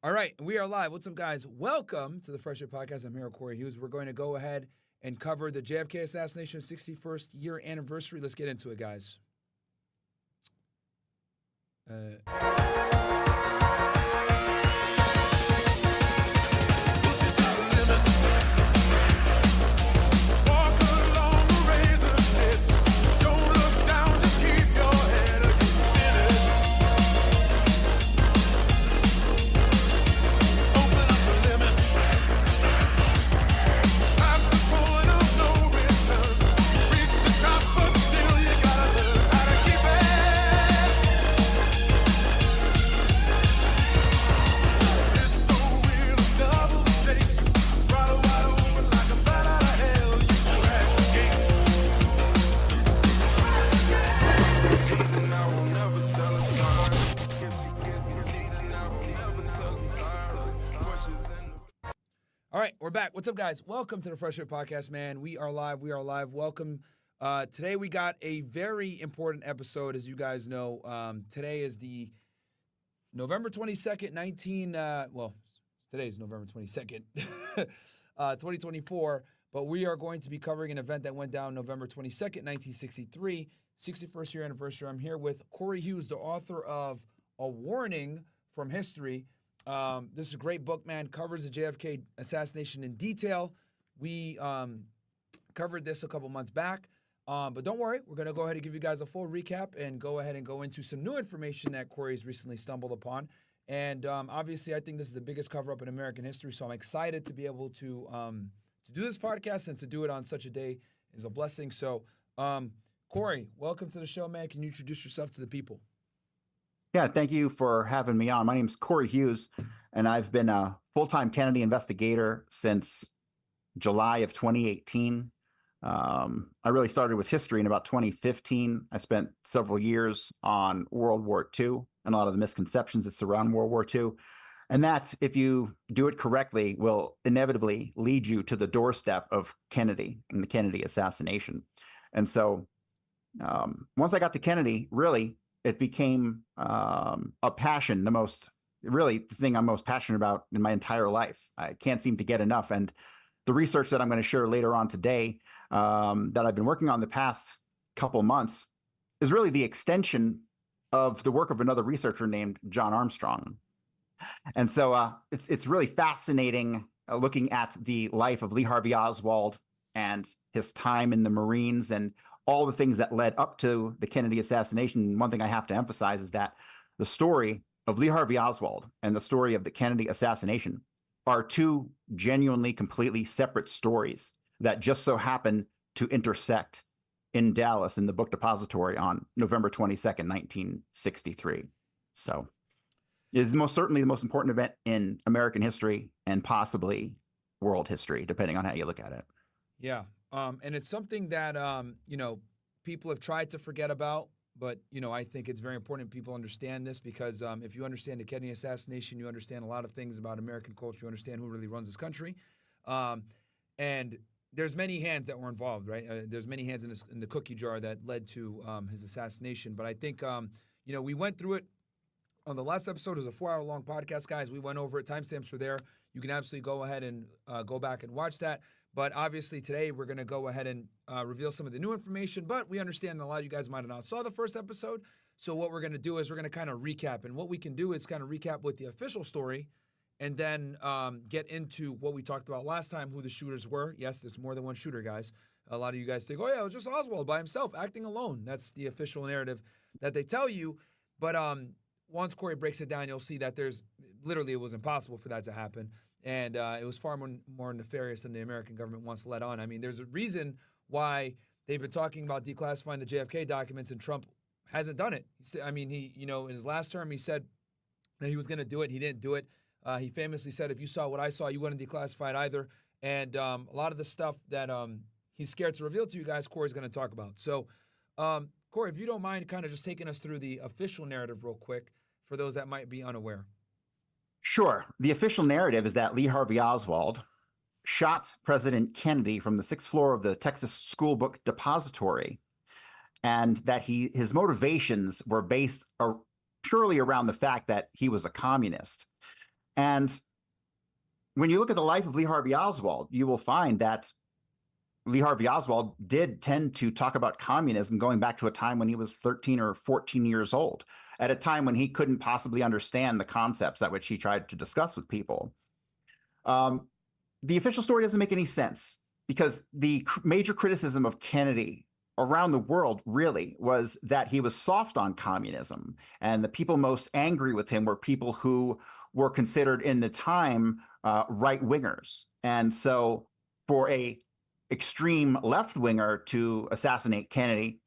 All right, we are live. What's up, guys? Welcome to the Fresh Air Podcast. I'm here with Cory Hughes. We're going to go ahead and cover the JFK assassination 61st year anniversary. Let's get into it, guys. All right, we're back. What's up, guys? Welcome to the Fresh Air Podcast, man. We are live. Welcome. Today we got a very important episode, as you guys know. Today is the November 22nd, today is November 22nd, 2024, but we are going to be covering an event that went down November 22nd, 1963, 61st year anniversary. I'm here with Cory Hughes, the author of A Warning from History. This is a great book, man. Covers the JFK assassination in detail. We covered this a couple months back, but don't worry. We're going to go ahead and give you guys a full recap and go ahead and go into some new information that Cory's recently stumbled upon. And obviously, I think this is the biggest cover-up in American history, so I'm excited to be able to do this podcast, and to do it on such a day is a blessing. So, Cory, welcome to the show, man. Can you introduce yourself to the people? Yeah, thank you for having me on. My name is Cory Hughes, and I've been a full-time Kennedy investigator since July of 2018. I really started with history in about 2015. I spent several years on World War II and a lot of the misconceptions that surround World War II. And that, if you do it correctly, will inevitably lead you to the doorstep of Kennedy and the Kennedy assassination. And so once I got to Kennedy, really, it became a passion, the thing I'm most passionate about in my entire life. I can't seem to get enough. And the research that I'm going to share later on today, that I've been working on the past couple months, is really the extension of the work of another researcher named John Armstrong. And so it's really fascinating looking at the life of Lee Harvey Oswald and his time in the Marines and all the things that led up to the Kennedy assassination. One thing I have to emphasize is that the story of Lee Harvey Oswald and the story of the Kennedy assassination are two genuinely, completely separate stories that just so happen to intersect in Dallas in the book depository on November 22nd, 1963. So it is certainly the most important event in American history and possibly world history, depending on how you look at it. Yeah. And it's something that, people have tried to forget about, but, I think it's very important people understand this because if you understand the Kennedy assassination, you understand a lot of things about American culture, you understand who really runs this country. And there's many hands that were involved, right? There's many hands in the cookie jar that led to his assassination. But I think, we went through it on the last episode. It was a 4-hour-long podcast, guys. We went over it. Timestamps were there. You can absolutely go ahead and go back and watch that. But obviously today we're going to go ahead and reveal some of the new information. But we understand that a lot of you guys might have not saw the first episode. So what we're going to do is we're going to kind of recap. And what we can do is kind of recap with the official story and then get into what we talked about last time, who the shooters were. Yes, there's more than one shooter, guys. A lot of you guys think, oh, yeah, it was just Oswald by himself acting alone. That's the official narrative that they tell you. But once Cory breaks it down, you'll see that it was impossible for that to happen. And it was far more nefarious than the American government wants to let on. I mean, there's a reason why they've been talking about declassifying the JFK documents, and Trump hasn't done it. He in his last term, he said that he was going to do it. He didn't do it. He famously said, if you saw what I saw, you wouldn't declassify it either. And a lot of the stuff that he's scared to reveal to you guys, Cory's going to talk about. So, Cory, if you don't mind kind of just taking us through the official narrative real quick for those that might be unaware. Sure. The official narrative is that Lee Harvey Oswald shot President Kennedy from the 6th floor of the Texas School Book Depository, and that his motivations were based purely around the fact that he was a communist. And when you look at the life of Lee Harvey Oswald, you will find that Lee Harvey Oswald did tend to talk about communism going back to a time when he was 13 or 14 years old, at a time when he couldn't possibly understand the concepts at which he tried to discuss with people. The official story doesn't make any sense, because the major criticism of Kennedy around the world really was that he was soft on communism, and the people most angry with him were people who were considered in the time right-wingers. And so for a extreme left-winger to assassinate Kennedy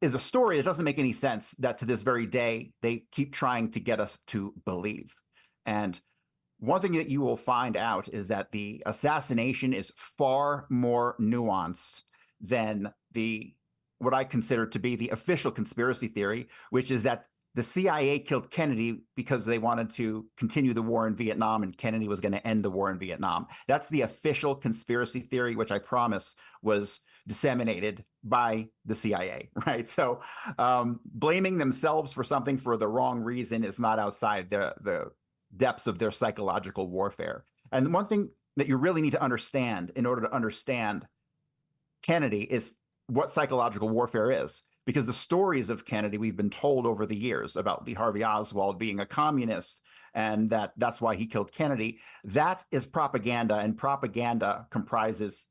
is a story that doesn't make any sense, that to this very day they keep trying to get us to believe. And one thing that you will find out is that the assassination is far more nuanced than what I consider to be the official conspiracy theory, which is that the CIA killed Kennedy because they wanted to continue the war in Vietnam, and Kennedy was going to end the war in Vietnam. That's the official conspiracy theory, which I promise was disseminated by the CIA, right? So blaming themselves for something for the wrong reason is not outside the depths of their psychological warfare. And one thing that you really need to understand in order to understand Kennedy is what psychological warfare is. Because the stories of Kennedy we've been told over the years about Lee Harvey Oswald being a communist and that's why he killed Kennedy, that is propaganda, and propaganda comprises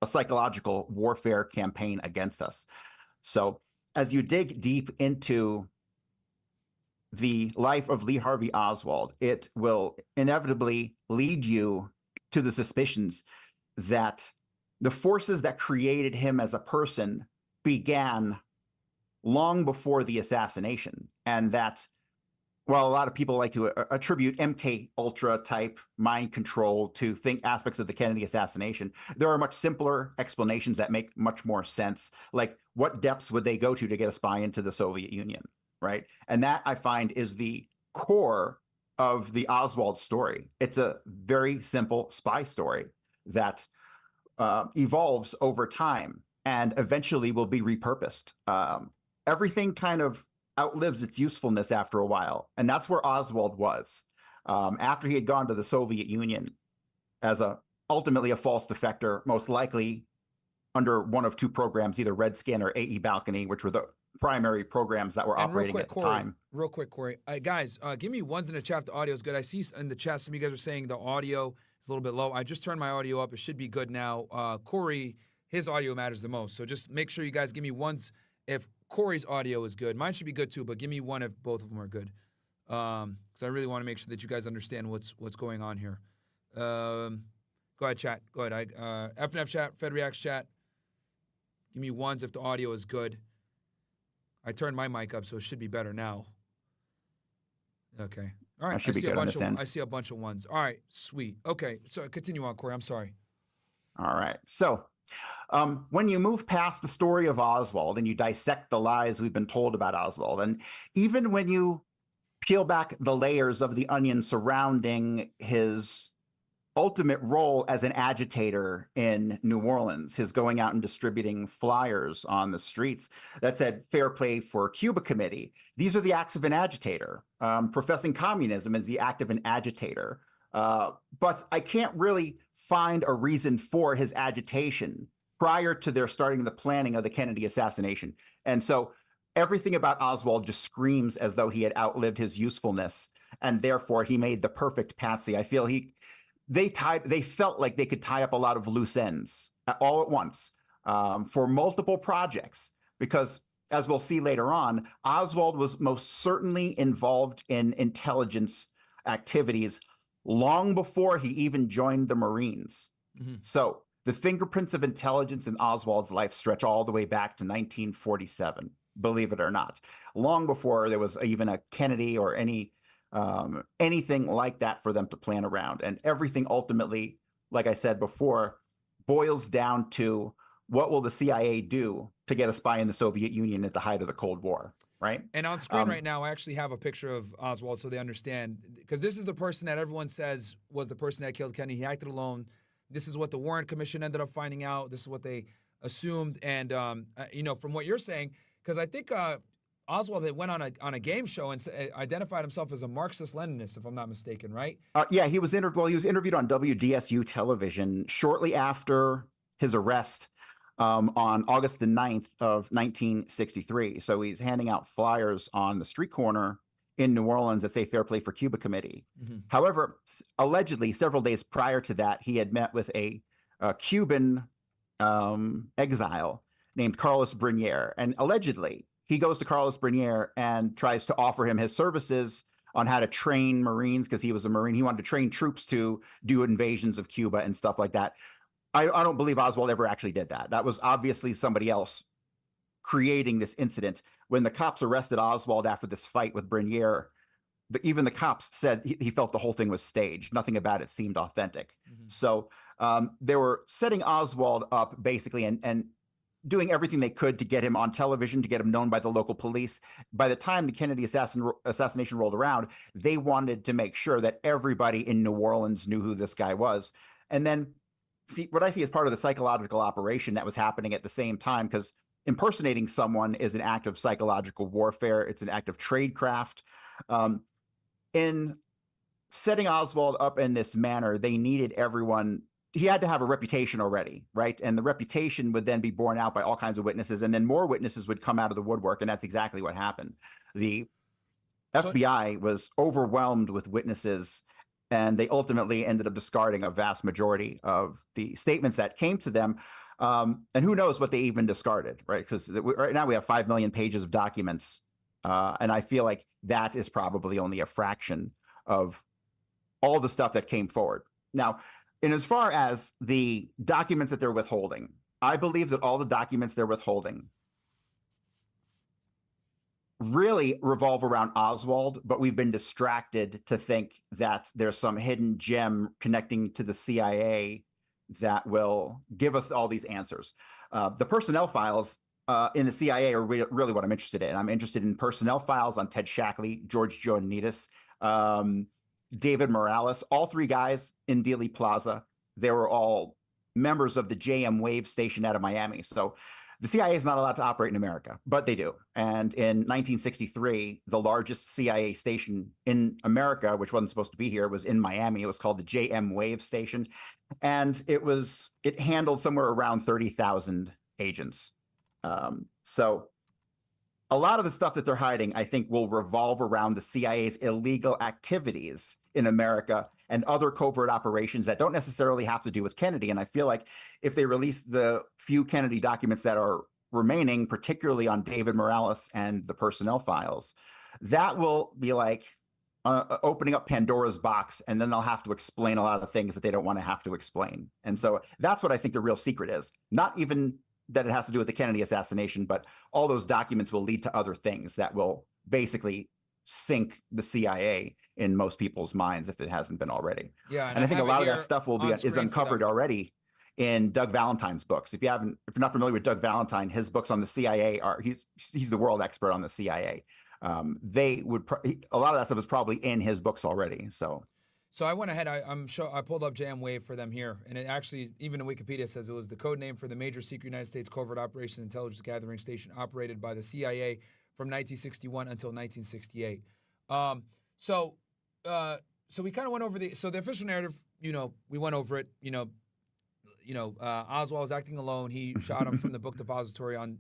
a psychological warfare campaign against us. So as you dig deep into the life of Lee Harvey Oswald, it will inevitably lead you to the suspicions that the forces that created him as a person began long before the assassination, and that while a lot of people like to attribute MK Ultra type mind control to aspects of the Kennedy assassination, there are much simpler explanations that make much more sense. Like, what depths would they go to get a spy into the Soviet Union, right? And that, I find, is the core of the Oswald story. It's a very simple spy story that evolves over time and eventually will be repurposed. Everything kind of outlives its usefulness after a while. And that's where Oswald was. After he had gone to the Soviet Union as ultimately a false defector, most likely under one of two programs, either Red Skin or AE Balcony, which were the primary programs that were operating at the time. Real quick, Cory. Guys, give me ones in the chat if the audio is good. I see in the chat some of you guys are saying the audio is a little bit low. I just turned my audio up. It should be good now. Cory, his audio matters the most. So just make sure you guys give me ones if Cory's audio is good. Mine should be good too, but give me one if both of them are good. Because I really want to make sure that you guys understand what's going on here. Go ahead, chat. Go ahead. FNF chat, Fed Reacts chat. Give me ones if the audio is good. I turned my mic up, so it should be better now. Okay. All right. I see a bunch of ones. All right. Sweet. Okay. So continue on, Cory. I'm sorry. All right. So when you move past the story of Oswald and you dissect the lies we've been told about Oswald, and even when you peel back the layers of the onion surrounding his ultimate role as an agitator in New Orleans, his going out and distributing flyers on the streets that said "Fair Play for Cuba Committee," these are the acts of an agitator. Professing communism is the act of an agitator. But I can't really find a reason for his agitation prior to their starting the planning of the Kennedy assassination. And so everything about Oswald just screams as though he had outlived his usefulness, and therefore he made the perfect patsy. I feel they felt like they could tie up a lot of loose ends all at once for multiple projects, because as we'll see later on, Oswald was most certainly involved in intelligence activities long before he even joined the Marines. Mm-hmm. So the fingerprints of intelligence in Oswald's life stretch all the way back to 1947, believe it or not, long before there was even a Kennedy or anything like that for them to plan around. And everything ultimately, like I said before, boils down to what will the CIA do to get a spy in the Soviet Union at the height of the Cold War, right? And on screen right now, I actually have a picture of Oswald so they understand, because this is the person that everyone says was the person that killed Kennedy. He acted alone. This is what the Warren Commission ended up finding out. This is what they assumed. And, from what you're saying, because I think Oswald had went on a game show and identified himself as a Marxist-Leninist, if I'm not mistaken, right? Yeah, he was interviewed on WDSU television shortly after his arrest on August the 9th of 1963. So he's handing out flyers on the street corner in New Orleans that say Fair Play for Cuba Committee. However, allegedly, several days prior to that, he had met with a Cuban exile named Carlos Brunier. And allegedly, he goes to Carlos Brunier and tries to offer him his services on how to train Marines, because he was a Marine. He wanted to train troops to do invasions of Cuba and stuff like that. I don't believe Oswald ever actually did that. That was obviously somebody else creating this incident. When the cops arrested Oswald after this fight with Brunier, even the cops said he felt the whole thing was staged. Nothing about it seemed authentic. So they were setting Oswald up basically and doing everything they could to get him on television, to get him known by the local police. By the time the Kennedy assassination rolled around, they wanted to make sure that everybody in New Orleans knew who this guy was. And then see what I see as part of the psychological operation that was happening at the same time, because impersonating someone is an act of psychological warfare. It's an act of tradecraft. In setting Oswald up in this manner, they needed everyone. He had to have a reputation already, right? And the reputation would then be borne out by all kinds of witnesses, and then more witnesses would come out of the woodwork, and that's exactly what happened. The FBI was overwhelmed with witnesses, and they ultimately ended up discarding a vast majority of the statements that came to them. And who knows what they even discarded, right? Because right now we have 5 million pages of documents, and I feel like that is probably only a fraction of all the stuff that came forward. Now, in as far as the documents that they're withholding, I believe that all the documents they're withholding really revolve around Oswald, but we've been distracted to think that there's some hidden gem connecting to the CIA that will give us all these answers. The personnel files in the CIA are really what I'm interested in. I'm interested in personnel files on Ted Shackley, George Joannidis, David Morales, all three guys in Dealey Plaza. They were all members of the JM Wave station out of Miami. So the CIA is not allowed to operate in America, but they do. And in 1963, the largest CIA station in America, which wasn't supposed to be here, was in Miami. It was called the JM Wave station. And it handled somewhere around 30,000 agents. So a lot of the stuff that they're hiding, I think, will revolve around the CIA's illegal activities in America and other covert operations that don't necessarily have to do with Kennedy. And I feel like if they release the few Kennedy documents that are remaining, particularly on David Morales and the personnel files, that will be like opening up Pandora's box, and then they'll have to explain a lot of things that they don't want to have to explain. And so that's what I think the real secret is. Not even that it has to do with the Kennedy assassination, but all those documents will lead to other things that will basically sink the CIA in most people's minds if it hasn't been already. Yeah, and I think a lot of that stuff is uncovered already in Doug Valentine's books. If you're not familiar with Doug Valentine, his books on the CIA he's the world expert on the CIA. A lot of that stuff is probably in his books already. So I went ahead. I pulled up JM Wave for them here, and it actually, even in Wikipedia, says it was the code name for the major secret United States covert operations intelligence gathering station operated by the CIA from 1961 until 1968. So we kind of went over the official narrative. We went over it. Oswald was acting alone. He shot him from the book depository in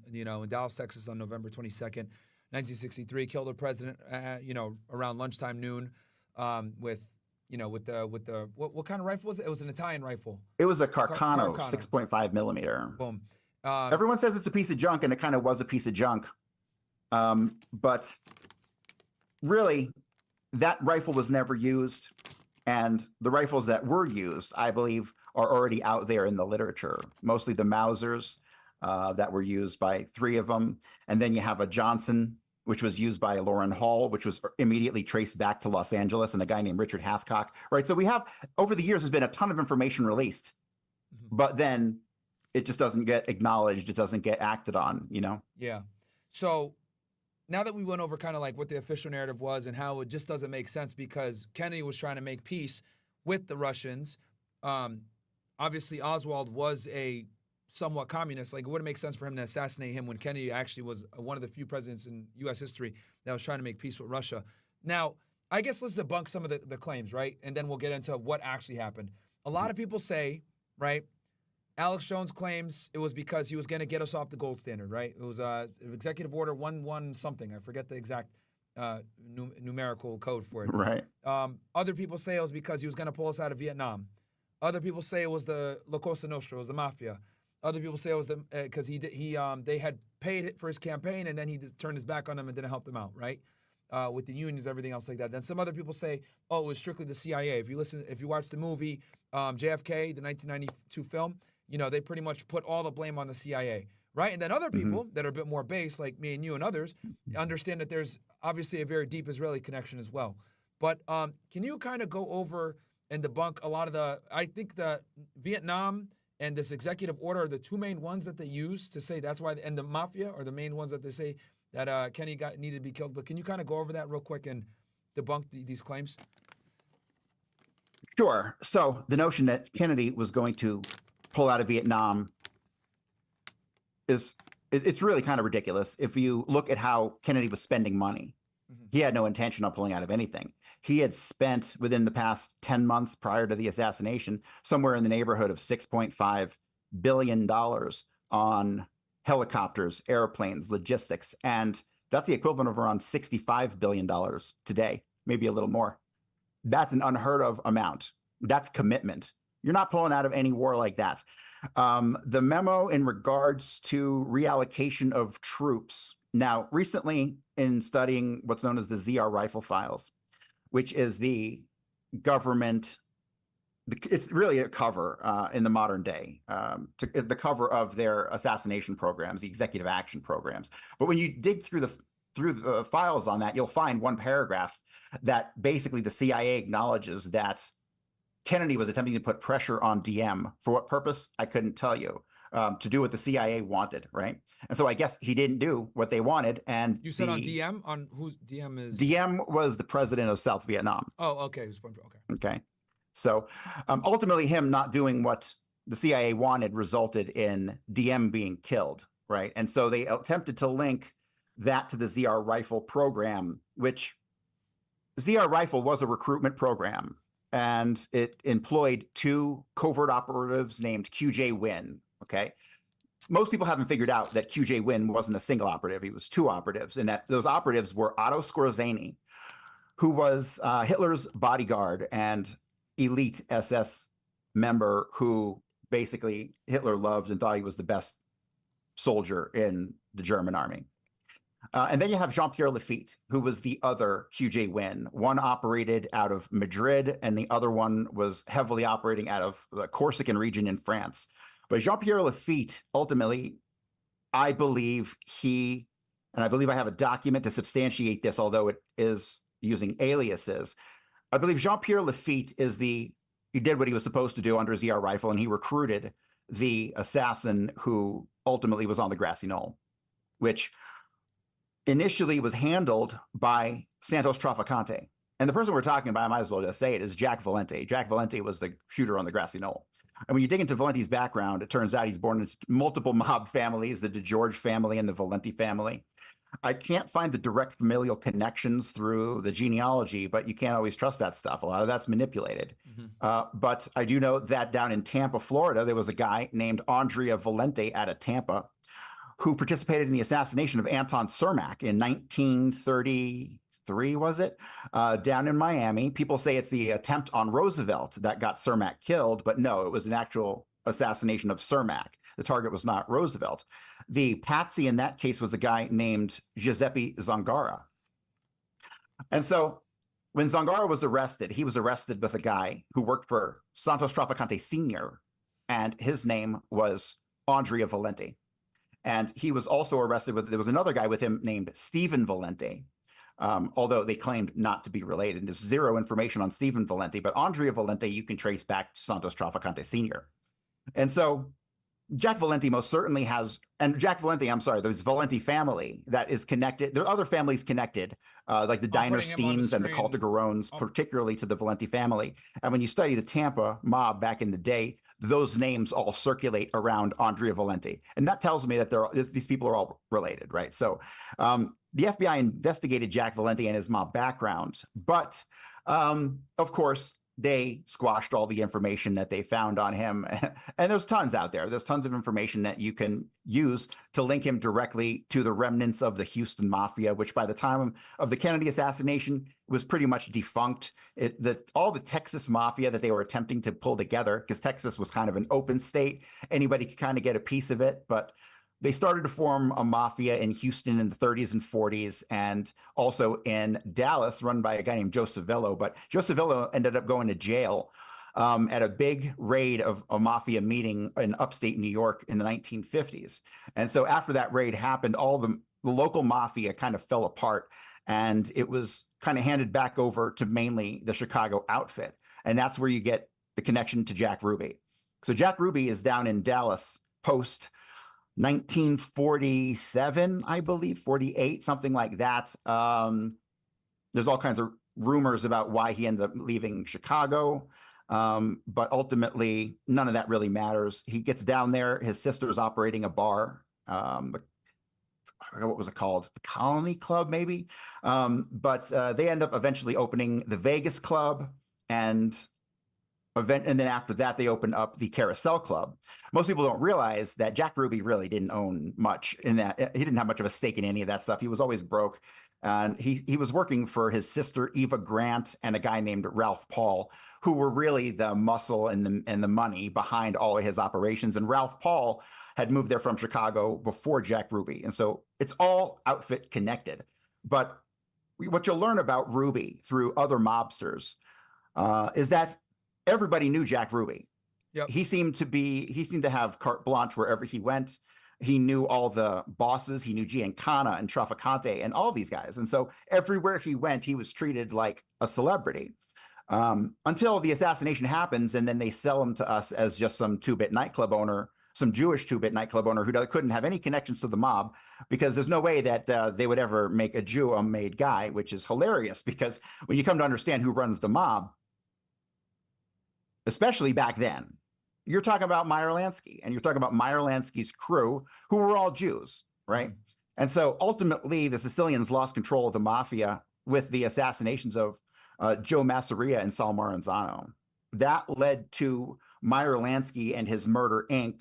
Dallas, Texas, on November 22nd, 1963. Killed the president, around lunchtime, noon, with the what kind of rifle was it? It was an Italian rifle. It was a Carcano. 6.5 millimeter. Boom. Everyone says it's a piece of junk, and it kind of was a piece of junk. But really, that rifle was never used, and the rifles that were used, I believe, are already out there in the literature. Mostly the Mausers that were used by 3 of them, and then you have a Johnson, which was used by Loran Hall, which was immediately traced back to Los Angeles, and a guy named Richard Hathcock, right? So we have, over the years, there's been a ton of information released, but then it just doesn't get acknowledged. It doesn't get acted on, Yeah. So now that we went over kind of like what the official narrative was and how it just doesn't make sense because Kennedy was trying to make peace with the Russians. Obviously, Oswald was a somewhat communist. Like, it wouldn't make sense for him to assassinate him when Kennedy actually was one of the few presidents in U.S. history that was trying to make peace with Russia. Now, I guess let's debunk some of the claims, right? And then we'll get into what actually happened. A lot of people say, right, Alex Jones claims it was because he was going to get us off the gold standard, right? It was Executive Order 11 something. I forget the exact numerical code for it. Right. Other people say it was because he was going to pull us out of Vietnam. Other people say it was the La Cosa Nostra, it was the mafia. Other people say it was because they had paid for his campaign and then he turned his back on them and didn't help them out, right? With the unions, everything else like that. Then some other people say, oh, it was strictly the CIA. If you watch the movie JFK, the 1992 film, you know, they pretty much put all the blame on the CIA, right? And then other people that are a bit more base, like me and you and others, understand that there's obviously a very deep Israeli connection as well. But can you kind of go over and debunk a lot of I think the Vietnam and this executive order are the two main ones that they use to say that's why, and the mafia are the main ones that they say that Kenny needed to be killed. But can you kind of go over that real quick and debunk these claims? Sure. So the notion that Kennedy was going to pull out of Vietnam it's really kind of ridiculous. If you look at how Kennedy was spending money, he had no intention of pulling out of anything. He had spent within the past 10 months prior to the assassination, somewhere in the neighborhood of $6.5 billion on helicopters, airplanes, logistics. And that's the equivalent of around $65 billion today, maybe a little more. That's an unheard of amount. That's commitment. You're not pulling out of any war like that. The memo in regards to reallocation of troops. Now, recently in studying what's known as the ZR Rifle Files, which is the government, it's really a cover in the modern day, the cover of their assassination programs, the executive action programs. But when you dig through the files on that, you'll find one paragraph that basically the CIA acknowledges that Kennedy was attempting to put pressure on DM. For what purpose? I couldn't tell you. To do what the CIA wanted, right? And so I guess he didn't do what they wanted. And you said on DM? On who DM is? DM was the president of South Vietnam. Oh, okay. Okay. So ultimately him not doing what the CIA wanted resulted in DM being killed, right? And so they attempted to link that to the ZR Rifle program, which ZR Rifle was a recruitment program. And it employed two covert operatives named QJ Win. Okay. Most people haven't figured out that QJ Win wasn't a single operative. He was two operatives, and that those operatives were Otto Skorzeny, who was Hitler's bodyguard and elite SS member who basically Hitler loved and thought he was the best soldier in the German army. And then you have Jean-Pierre Lafitte, who was the other QJ Win. One operated out of Madrid, and the other one was heavily operating out of the Corsican region in France. But Jean-Pierre Lafitte, ultimately, I believe and I believe I have a document to substantiate this, although it is using aliases. I believe Jean-Pierre Lafitte he did what he was supposed to do under ZR Rifle, and he recruited the assassin who ultimately was on the Grassy Knoll, which initially was handled by Santos Trafficante. And the person we're talking about, I might as well just say it, is Jack Valenti. Jack Valenti was the shooter on the Grassy Knoll. And when you dig into Valenti's background, it turns out he's born into multiple mob families, the DeGeorge family and the Valenti family. I can't find the direct familial connections through the genealogy, but you can't always trust that stuff. A lot of that's manipulated. But I do know that down in Tampa, Florida, there was a guy named Andrea Valenti out of Tampa who participated in the assassination of Anton Cermak in 1933, was it? Down in Miami. People say it's the attempt on Roosevelt that got Cermak killed, but no, it was an actual assassination of Cermak. The target was not Roosevelt. The patsy in that case was a guy named Giuseppe Zangara. And so when Zangara was arrested, he was arrested with a guy who worked for Santos Trafficante Sr., and his name was Andrea Valenti. And he was also arrested there was another guy with him named Stephen Valenti, although they claimed not to be related. There's zero information on Stephen Valenti, but Andrea Valenti you can trace back to Santos Trafficante Sr. And so Jack Valenti most certainly has, and Jack Valenti, I'm sorry, there's Valenti family that is connected. There are other families connected, like the Dinersteins and the Caltagrones, particularly to the Valenti family. And when you study the Tampa mob back in the day, those names all circulate around Andrea Valenti. And that tells me that these people are all related, right? So the FBI investigated Jack Valenti and his mob background, but of course, they squashed all the information that they found on him. And there's tons out there. There's tons of information that you can use to link him directly to the remnants of the Houston Mafia, which by the time of the Kennedy assassination was pretty much defunct. All the Texas Mafia that they were attempting to pull together, because Texas was kind of an open state, anybody could kind of get a piece of it, but they started to form a mafia in Houston in the 30s and 40s, and also in Dallas, run by a guy named Joe Civillo. But Joe Civillo ended up going to jail at a big raid of a mafia meeting in upstate New York in the 1950s. And so after that raid happened, all the local mafia kind of fell apart, and it was kind of handed back over to mainly the Chicago outfit. And that's where you get the connection to Jack Ruby. So Jack Ruby is down in Dallas post 1947, I believe, 48, something like that. There's all kinds of rumors about why he ended up leaving Chicago, but ultimately, none of that really matters. He gets down there. His sister is operating a bar. I forget what was it called? The Colony Club, maybe. But they end up eventually opening the Vegas Club, and then after that, they opened up the Carousel Club. Most people don't realize that Jack Ruby really didn't own much in that. He didn't have much of a stake in any of that stuff. He was always broke. And he was working for his sister, Eva Grant, and a guy named Ralph Paul, who were really the muscle and the money behind all of his operations. And Ralph Paul had moved there from Chicago before Jack Ruby. And so it's all outfit connected. But what you'll learn about Ruby through other mobsters is that everybody knew Jack Ruby. Yep. He seemed to have carte blanche wherever he went. He knew all the bosses. He knew Giancana and Traficante and all these guys. And so everywhere he went, he was treated like a celebrity until the assassination happens. And then they sell him to us as just some two-bit nightclub owner, some Jewish two-bit nightclub owner who couldn't have any connections to the mob, because there's no way that they would ever make a Jew a made guy, which is hilarious, because when you come to understand who runs the mob, especially back then, you're talking about Meyer Lansky, and you're talking about Meyer Lansky's crew, who were all Jews, right? Mm-hmm. And so ultimately, the Sicilians lost control of the mafia with the assassinations of Joe Masseria and Sal Maranzano. That led to Meyer Lansky and his Murder, Inc.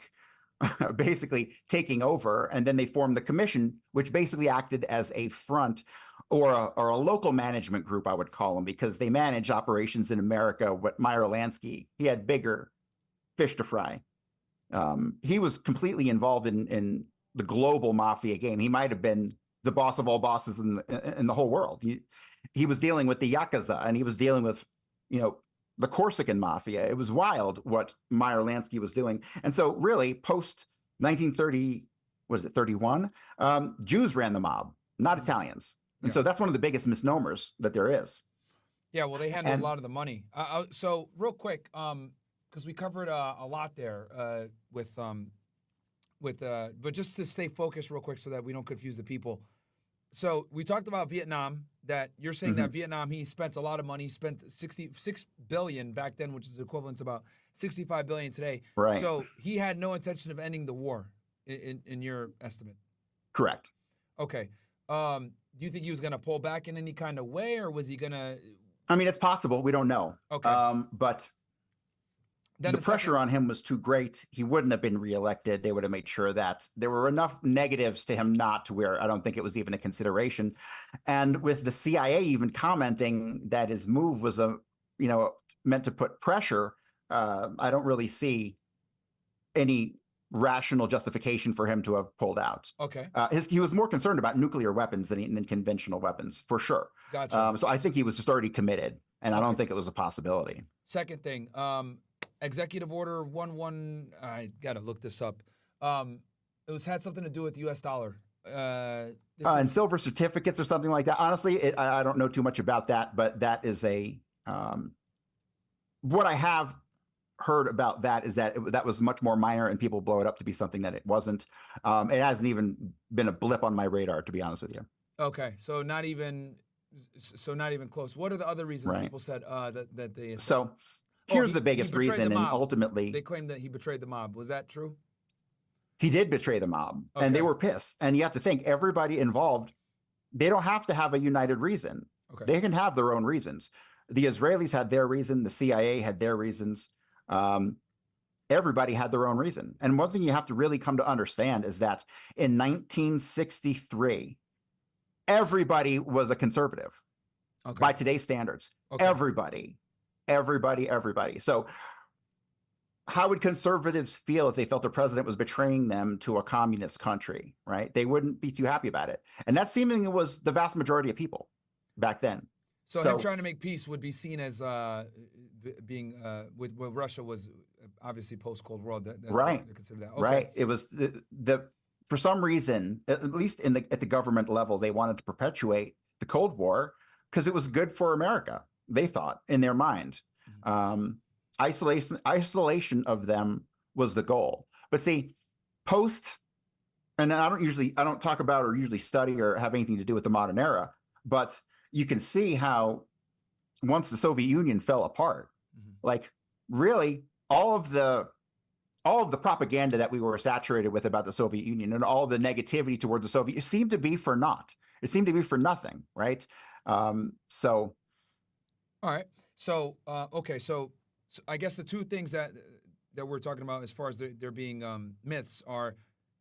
basically taking over, and then they formed the commission, which basically acted as a front or a local management group, I would call them, because they manage operations in America. What Meyer Lansky, he had bigger fish to fry. He was completely involved in the global mafia game. He might have been the boss of all bosses in the whole world. He was dealing with the Yakuza, and he was dealing with, the Corsican mafia. It was wild what Meyer Lansky was doing. And so really post 1930, was it 31? Jews ran the mob, not Italians. And so that's one of the biggest misnomers that there is. Yeah, well, they handled a lot of the money. So real quick, because we covered a lot there but just to stay focused real quick so that we don't confuse the people. So we talked about Vietnam, that you're saying that Vietnam, he spent a lot of money. He spent $66 billion back then, which is equivalent to about $65 billion today. Right. So he had no intention of ending the war in your estimate. Correct. Okay. Do you think he was going to pull back in any kind of way, or was he going to? I mean, it's possible. We don't know. Okay. But then the pressure on him was too great. He wouldn't have been reelected. They would have made sure that there were enough negatives to him not to where I don't think it was even a consideration. And with the CIA even commenting that his move was meant to put pressure, I don't really see any rational justification for him to have pulled out. Okay. He was more concerned about nuclear weapons than conventional weapons, for sure. Gotcha. So I think he was just already committed, and I don't think it was a possibility. Second thing, Executive Order 11, I got to look this up. It had something to do with the U.S. dollar. And silver certificates or something like that. Honestly, I don't know too much about that, but that is what I have heard about that is that that was much more minor, and people blow it up to be something that it wasn't. It hasn't even been a blip on my radar, to be honest with you. Okay, so not even close. What are the other reasons people said that they? So here's the he biggest betrayed the reason, and mob. ultimately They claimed that he betrayed the mob. Was that true? he did betray the mob, and they Okay. were pissed. And you have to think everybody involved, they don't have to have a united reason. Okay. They can have their own reasons. The Israelis had their reason. The CIA had their reasons. Everybody had their own reason. And one thing you have to really come to understand is that in 1963, everybody was a conservative Okay. by today's standards. Okay. Everybody. So how would conservatives feel if they felt the president was betraying them to a communist country, right? They wouldn't be too happy about it. And that seemingly was the vast majority of people back then. So him trying to make peace would be seen as being with Russia was obviously post-Cold War. Right. They consider that. Okay. Right. It was the for some reason, at least at the government level, they wanted to perpetuate the Cold War because it was good for America. They thought in their mind. Isolation of them was the goal. But see, and I don't talk about or usually study or have anything to do with the modern era, but you can see how once the Soviet Union fell apart, like really all of the propaganda that we were saturated with about the Soviet Union and all the negativity towards the Soviet, it seemed to be for naught. It seemed to be for nothing, right? So. All right. So, okay. So I guess the two things that we're talking about as far as there being myths are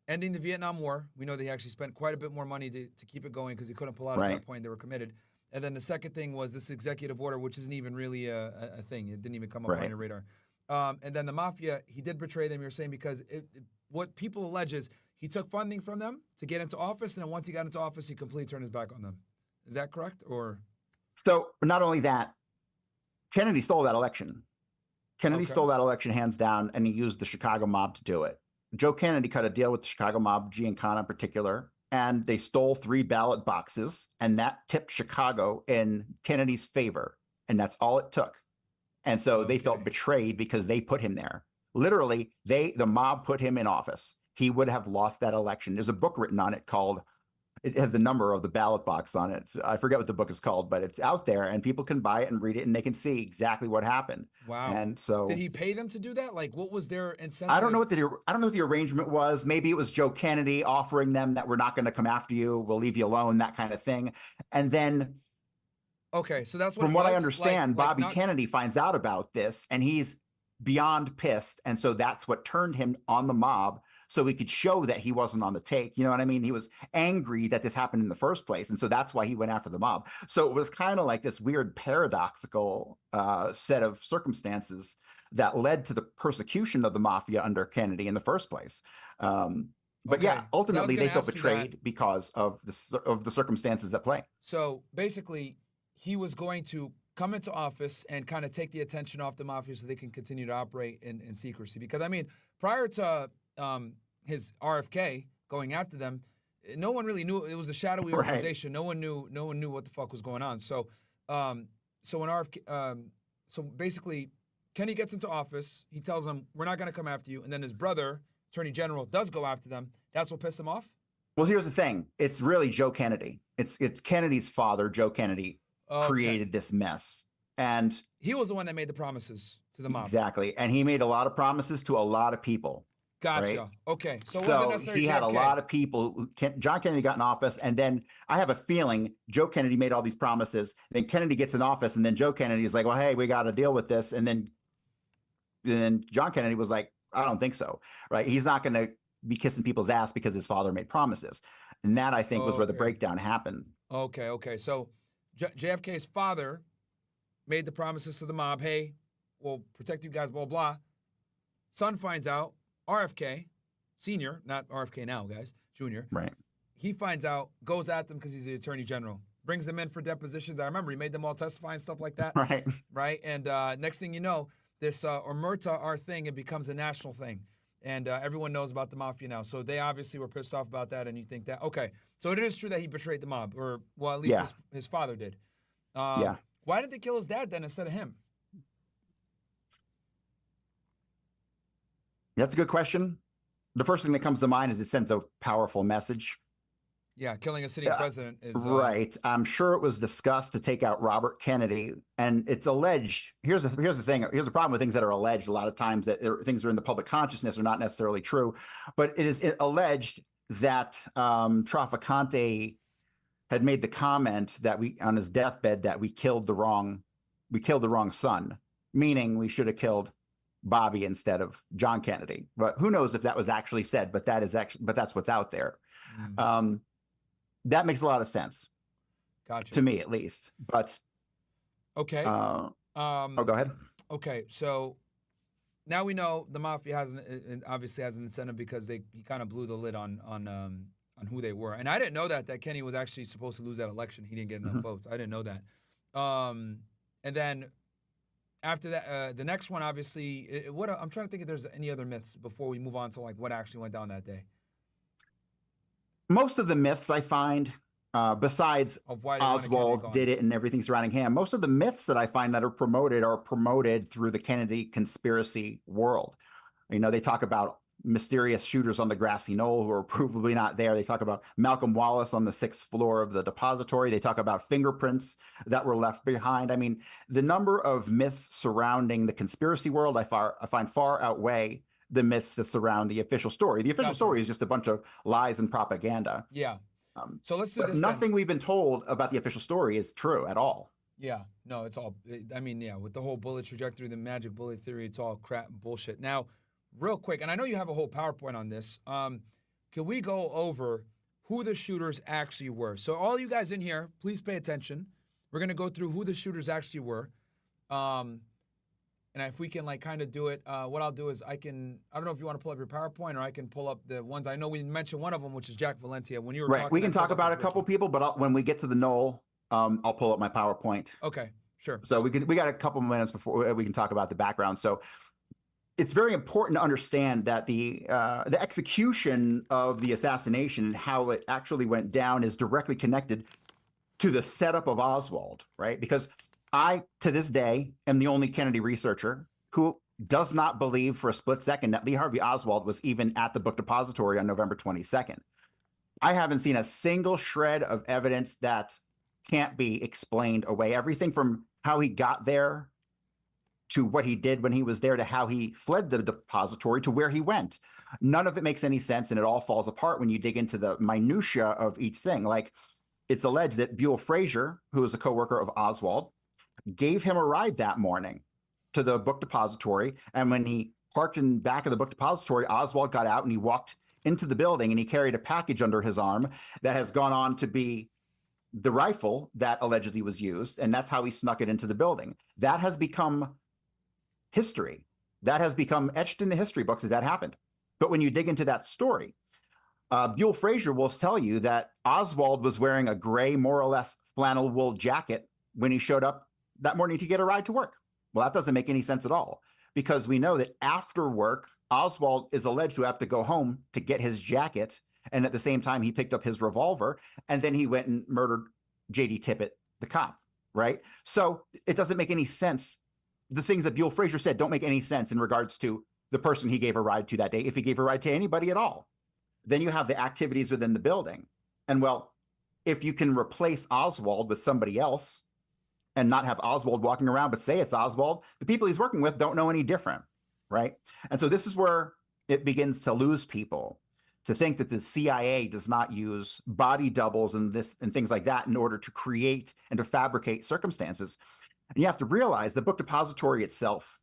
ending the Vietnam War. We know they actually spent quite a bit more money to keep it going because they couldn't pull out at that point. They were committed. And then the second thing was this executive order, which isn't even really a thing. It didn't even come up on your radar. And then the mafia, he did betray them, you're saying, because what people allege is he took funding from them to get into office, and then once he got into office, he completely turned his back on them. Is that correct? Or so not only that, Kennedy stole that election. Kennedy stole that election hands down, and he used the Chicago mob to do it. Joe Kennedy cut a deal with the Chicago mob, Giancana in particular, and they stole 3 ballot boxes, and that tipped Chicago in Kennedy's favor, and that's all it took. And so they felt betrayed because they put him there. Literally, the mob put him in office. He would have lost that election. There's a book written on it called, it has the number of the ballot box on it. I forget what the book is called, but it's out there and people can buy it and read it and they can see exactly what happened. Wow. And so did he pay them to do that? Like, what was their incentive? I don't know what the arrangement was. Maybe it was Joe Kennedy offering them that we're not going to come after you. We'll leave you alone, that kind of thing. And then okay, so that's what from what I understand, Bobby Kennedy finds out about this and he's beyond pissed. And so that's what turned him on the mob, so he could show that he wasn't on the take. You know what I mean? He was angry that this happened in the first place. And so that's why he went after the mob. So it was kind of like this weird paradoxical set of circumstances that led to the persecution of the mafia under Kennedy in the first place. But yeah, ultimately they felt betrayed because of the circumstances at play. So basically, he was going to come into office and kind of take the attention off the mafia so they can continue to operate in secrecy. Because, I mean, prior to his RFK going after them, no one really knew. It was a shadowy organization. No one knew what the fuck was going on. So so basically, Kenny gets into office. He tells them, we're not going to come after you. And then his brother, Attorney General, does go after them. That's what pissed him off? Well, here's the thing. It's really Joe Kennedy. It's Kennedy's father, Joe Kennedy, created this mess. And he was the one that made the promises to the mob. Exactly. And he made a lot of promises to a lot of people. Gotcha. Right? Okay. So he had a lot of people. John Kennedy got in office, and then I have a feeling Joe Kennedy made all these promises. Then Kennedy gets in office, and then Joe Kennedy is like, well, hey, we got to deal with this. And then John Kennedy was like, I don't think so. Right. He's not going to be kissing people's ass because his father made promises. And that, I think, was where the breakdown happened. Okay. So JFK's father made the promises to the mob. Hey, we'll protect you guys, blah, blah. Son finds out. RFK, senior, not RFK now, guys, junior. Right. He finds out, goes at them because he's the attorney general, brings them in for depositions. I remember he made them all testify and stuff like that. Right. Right. And next thing you know, this Omerta, our thing, it becomes a national thing. And everyone knows about the mafia now. So they obviously were pissed off about that. And you think that, okay, so it is true that he betrayed the mob, or, well, at least his father did. Why did they kill his dad then instead of him? That's a good question. The first thing that comes to mind is it sends a powerful message. Yeah, killing a sitting president is right. I'm sure it was discussed to take out Robert Kennedy, and it's alleged. Here's the thing. Here's the problem with things that are alleged. A lot of times that things are in the public consciousness are not necessarily true, but it is alleged that Trafficante had made the comment that on his deathbed that we killed the wrong son, meaning we should have killed Bobby instead of John Kennedy. But who knows if that was actually said? But that's what's out there. That makes a lot of sense. Gotcha. To me, at least. But okay. Go ahead. Okay, so now we know the mafia obviously has an incentive because he kind of blew the lid on who they were, and I didn't know that Kenny was actually supposed to lose that election. He didn't get enough votes. I didn't know that. And then after that, the next one, obviously, I'm trying to think if there's any other myths before we move on to like what actually went down that day. Most of the myths I find, besides Oswald did it and everything surrounding him, most of the myths that I find that are promoted through the Kennedy conspiracy world. You know, they talk about mysterious shooters on the Grassy Knoll who are provably not there. They talk about Malcolm Wallace on the 6th floor of the depository. They talk about fingerprints that were left behind. I mean, the number of myths surrounding the conspiracy world I find far outweigh the myths that surround the official story. The official story is just a bunch of lies and propaganda. Yeah. So let's do this. Nothing we've been told about the official story is true at all. Yeah. No, it's all, I mean, yeah, with the whole bullet trajectory, the magic bullet theory, it's all crap and bullshit. Now, real quick, and I know you have a whole PowerPoint on this. Can we go over who the shooters actually were? So all you guys in here, please pay attention. We're going to go through who the shooters actually were. And if we can like kind of do it, what I'll do is I don't know if you want to pull up your PowerPoint or I can pull up the ones. I know we mentioned one of them, which is Jack Valenti. When you were right, talking, we can talk about a couple people, but when we get to the Knoll, I'll pull up my PowerPoint. Okay, sure. So we got a couple minutes before we can talk about the background. So it's very important to understand that the execution of the assassination and how it actually went down is directly connected to the setup of Oswald, right? Because I, to this day, am the only Kennedy researcher who does not believe for a split second that Lee Harvey Oswald was even at the book depository on November 22nd. I haven't seen a single shred of evidence that can't be explained away. Everything from how he got there to what he did when he was there to how he fled the depository to where he went. None of it makes any sense, and it all falls apart when you dig into the minutia of each thing. Like, it's alleged that Buell Frazier, who was a co-worker of Oswald, gave him a ride that morning to the book depository. And when he parked in back of the book depository, Oswald got out and he walked into the building and he carried a package under his arm that has gone on to be the rifle that allegedly was used. And that's how he snuck it into the building. That has become history. That has become etched in the history books that happened. But when you dig into that story, Buell Frazier will tell you that Oswald was wearing a gray, more or less flannel wool jacket when he showed up that morning to get a ride to work. Well, that doesn't make any sense at all, because we know that after work, Oswald is alleged to have to go home to get his jacket. And at the same time, he picked up his revolver and then he went and murdered J.D. Tippit, the cop, right? So it doesn't make any sense. The things that Buell Frazier said don't make any sense in regards to the person he gave a ride to that day, if he gave a ride to anybody at all. Then you have the activities within the building. And well, if you can replace Oswald with somebody else, and not have Oswald walking around, but say it's Oswald, the people he's working with don't know any different, right? And so this is where it begins to lose people, to think that the CIA does not use body doubles and things like that in order to create and to fabricate circumstances. And you have to realize the book depository itself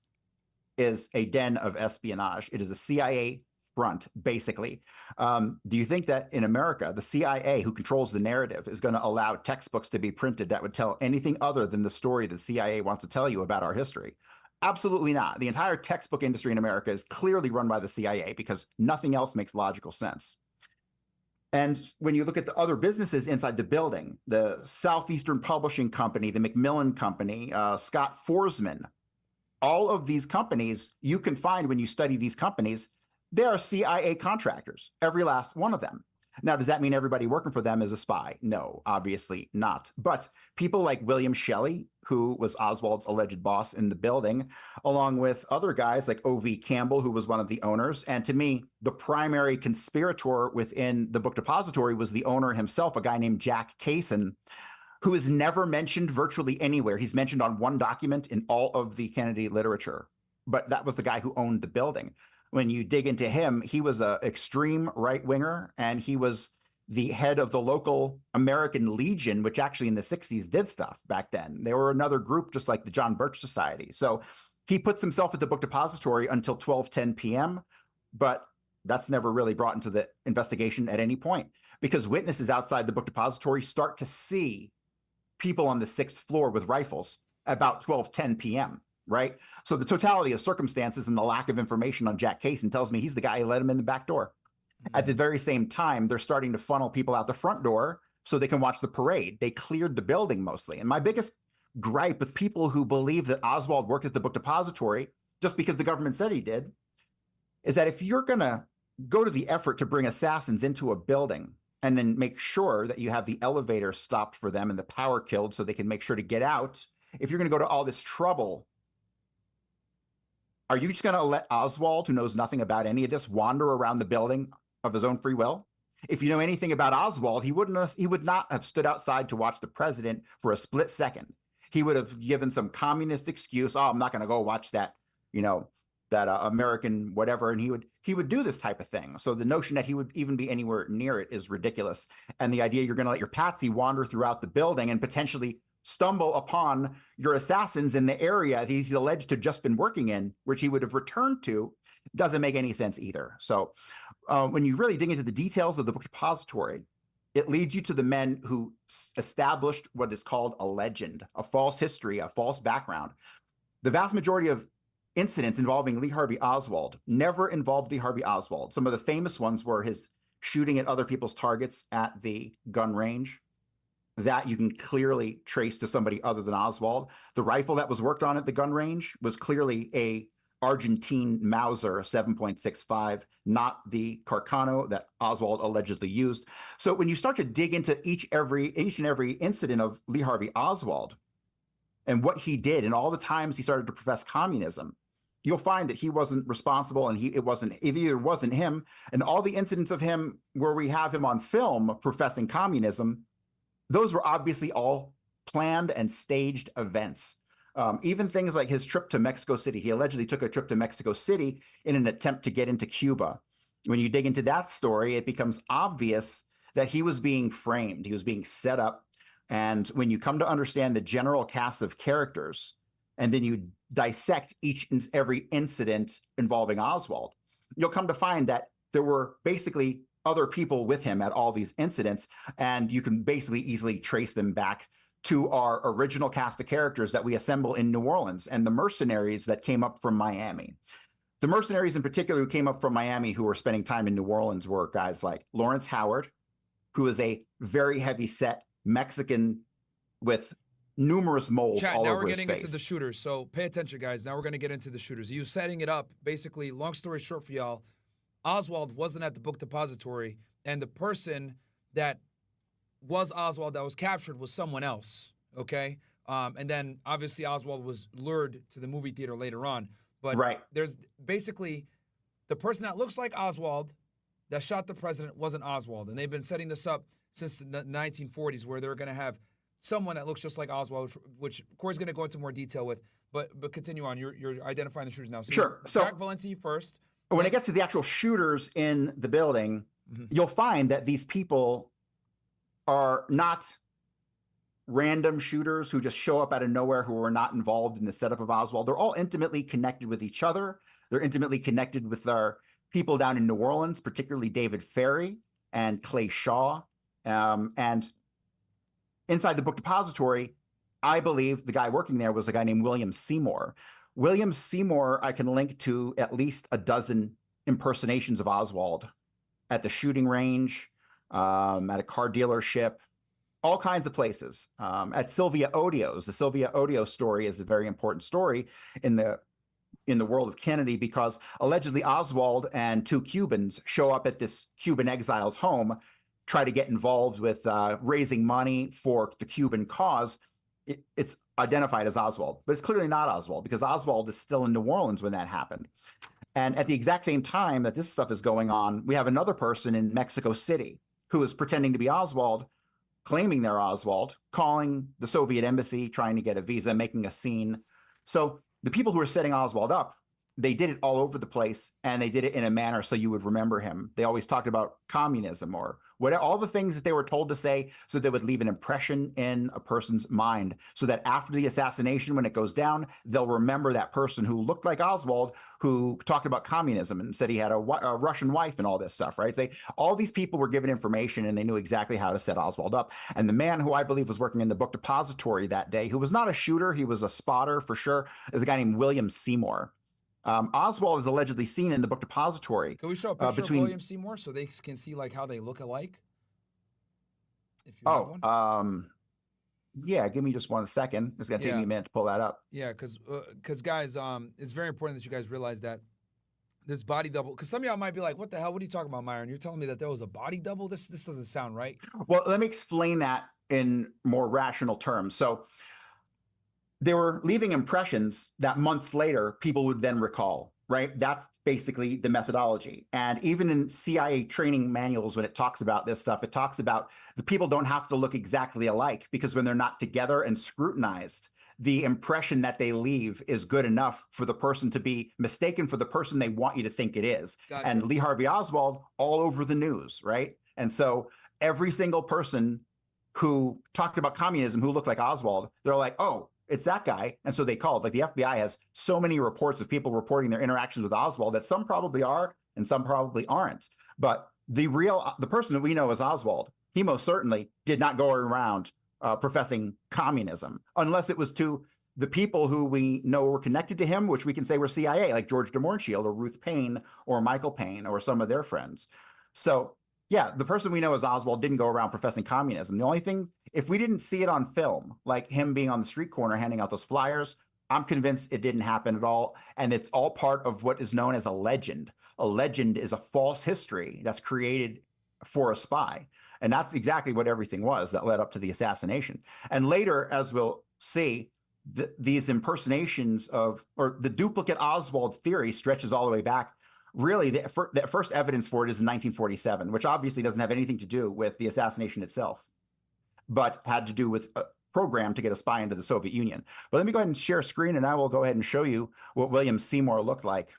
is a den of espionage. It is a CIA front, basically. Do you think that in America, the CIA, who controls the narrative, is going to allow textbooks to be printed that would tell anything other than the story the CIA wants to tell you about our history? Absolutely not. The entire textbook industry in America is clearly run by the CIA because nothing else makes logical sense. And when you look at the other businesses inside the building, the Southeastern Publishing Company, the Macmillan Company, Scott Forsman, all of these companies, you can find when you study these companies, they are CIA contractors, every last one of them. Now, does that mean everybody working for them is a spy? No, obviously not. But people like William Shelley, who was Oswald's alleged boss in the building, along with other guys like O.V. Campbell, who was one of the owners. And to me, the primary conspirator within the book depository was the owner himself, a guy named Jack Kaysen, who is never mentioned virtually anywhere. He's mentioned on one document in all of the Kennedy literature, but that was the guy who owned the building. When you dig into him, he was an extreme right-winger, and he was the head of the local American Legion, which actually in the 60s did stuff back then. They were another group just like the John Birch Society. So he puts himself at the book depository until 12:10 p.m., but that's never really brought into the investigation at any point, because witnesses outside the book depository start to see people on the 6th floor with rifles about 12:10 p.m., right? So the totality of circumstances and the lack of information on Jack Kaysen tells me he's the guy who let him in the back door. Mm-hmm. At the very same time, they're starting to funnel people out the front door so they can watch the parade. They cleared the building mostly. And my biggest gripe with people who believe that Oswald worked at the book depository just because the government said he did is that if you're going to go to the effort to bring assassins into a building and then make sure that you have the elevator stopped for them and the power killed so they can make sure to get out, if you're going to go to all this trouble, are you just going to let Oswald, who knows nothing about any of this, wander around the building of his own free will? If you know anything about Oswald, he would not have stood outside to watch the president for a split second. He would have given some communist excuse. Oh, I'm not going to go watch that, that American whatever. And he would do this type of thing. So the notion that he would even be anywhere near it is ridiculous. And the idea you're going to let your patsy wander throughout the building and potentially stumble upon your assassins in the area he's alleged to have just been working in, which he would have returned to, doesn't make any sense either. So when you really dig into the details of the book depository, it leads you to the men who established what is called a legend, a false history, a false background. The vast majority of incidents involving Lee Harvey Oswald never involved Lee Harvey Oswald. Some of the famous ones were his shooting at other people's targets at the gun range. That you can clearly trace to somebody other than Oswald. The rifle that was worked on at the gun range was clearly a Argentine Mauser 7.65, not the Carcano that Oswald allegedly used. So when you start to dig into each and every incident of Lee Harvey Oswald and what he did and all the times he started to profess communism, you'll find that he wasn't responsible, and it either wasn't him, and all the incidents of him where we have him on film professing communism, those were obviously all planned and staged events. Even things like his trip to Mexico City. He allegedly took a trip to Mexico City in an attempt to get into Cuba. When you dig into that story, it becomes obvious that he was being framed. He was being set up. And when you come to understand the general cast of characters, and then you dissect each and every incident involving Oswald, you'll come to find that there were basically other people with him at all these incidents, and you can basically easily trace them back to our original cast of characters that we assemble in New Orleans and the mercenaries that came up from Miami. The mercenaries in particular who came up from Miami who were spending time in New Orleans were guys like Lawrence Howard, who is a very heavy-set Mexican with numerous moles all over his face. Now we're getting into the shooters, so pay attention, guys. Now we're going to get into the shooters. You setting it up, basically, long story short for y'all, Oswald wasn't at the book depository, and the person that was Oswald that was captured was someone else, okay? And then, obviously, Oswald was lured to the movie theater later on. But there's basically the person that looks like Oswald that shot the president wasn't Oswald. And they've been setting this up since the 1940s where they're going to have someone that looks just like Oswald, which Cory's going to go into more detail with. But continue on. You're identifying the shooters now. So sure. So Jack Valenti first. When it gets to the actual shooters in the building, you'll find that these people are not random shooters who just show up out of nowhere who are not involved in the setup of Oswald. They're all intimately connected with each other. They're intimately connected with our people down in New Orleans, particularly David Ferrie and Clay Shaw. And inside the book depository, I believe the guy working there was a guy named William Seymour. William Seymour, I can link to at least a dozen impersonations of Oswald at the shooting range, at a car dealership, all kinds of places. At Sylvia Odio's. The Sylvia Odio story is a very important story in the world of Kennedy because allegedly Oswald and two Cubans show up at this Cuban exile's home try to get involved with raising money for the Cuban cause, it's identified as Oswald. But it's clearly not Oswald, because Oswald is still in New Orleans when that happened. And at the exact same time that this stuff is going on, we have another person in Mexico City who is pretending to be Oswald, claiming they're Oswald, calling the Soviet embassy, trying to get a visa, making a scene. So the people who are setting Oswald up, they did it all over the place, and they did it in a manner so you would remember him. They always talked about communism or whatever, all the things that they were told to say, so they would leave an impression in a person's mind, so that after the assassination, when it goes down, they'll remember that person who looked like Oswald, who talked about communism and said he had a Russian wife and all this stuff, right? All these people were given information, and they knew exactly how to set Oswald up. And the man who I believe was working in the book depository that day, who was not a shooter, he was a spotter for sure, is a guy named William Seymour. Oswald is allegedly seen in the book depository. Can we show a picture of William Seymour so they can see like how they look alike? If you have one. Yeah, give me just 1 second. It's gonna take me a minute to pull that up. Yeah, because guys, it's very important that you guys realize that this body double. Because some of y'all might be like, "What the hell? What are you talking about, Myron? You're telling me that there was a body double? This doesn't sound right." Well, let me explain that in more rational terms. So they were leaving impressions that months later people would then recall, right? That's basically the methodology. And even in CIA training manuals, when it talks about this stuff, it talks about the people don't have to look exactly alike, because when they're not together and scrutinized, the impression that they leave is good enough for the person to be mistaken for the person they want you to think it is. Gotcha. And Lee Harvey Oswald, all over the news, right? And so every single person who talked about communism who looked like Oswald, they're like, oh, it's that guy. And so they called. Like, the FBI has so many reports of people reporting their interactions with Oswald that some probably are and some probably aren't. But the person that we know as Oswald, he most certainly did not go around professing communism, unless it was to the people who we know were connected to him, which we can say were CIA, like George de Mohrenschildt or Ruth Paine or Michael Paine or some of their friends. So yeah, the person we know as Oswald didn't go around professing communism. The only thing, if we didn't see it on film, like him being on the street corner handing out those flyers, I'm convinced it didn't happen at all. And it's all part of what is known as a legend. A legend is a false history that's created for a spy. And that's exactly what everything was that led up to the assassination. And later, as we'll see, these impersonations of, or the duplicate Oswald theory stretches all the way back. Really, the first evidence for it is in 1947, which obviously doesn't have anything to do with the assassination itself, but had to do with a program to get a spy into the Soviet Union. But let me go ahead and share a screen, and I will go ahead and show you what William Seymour looked like.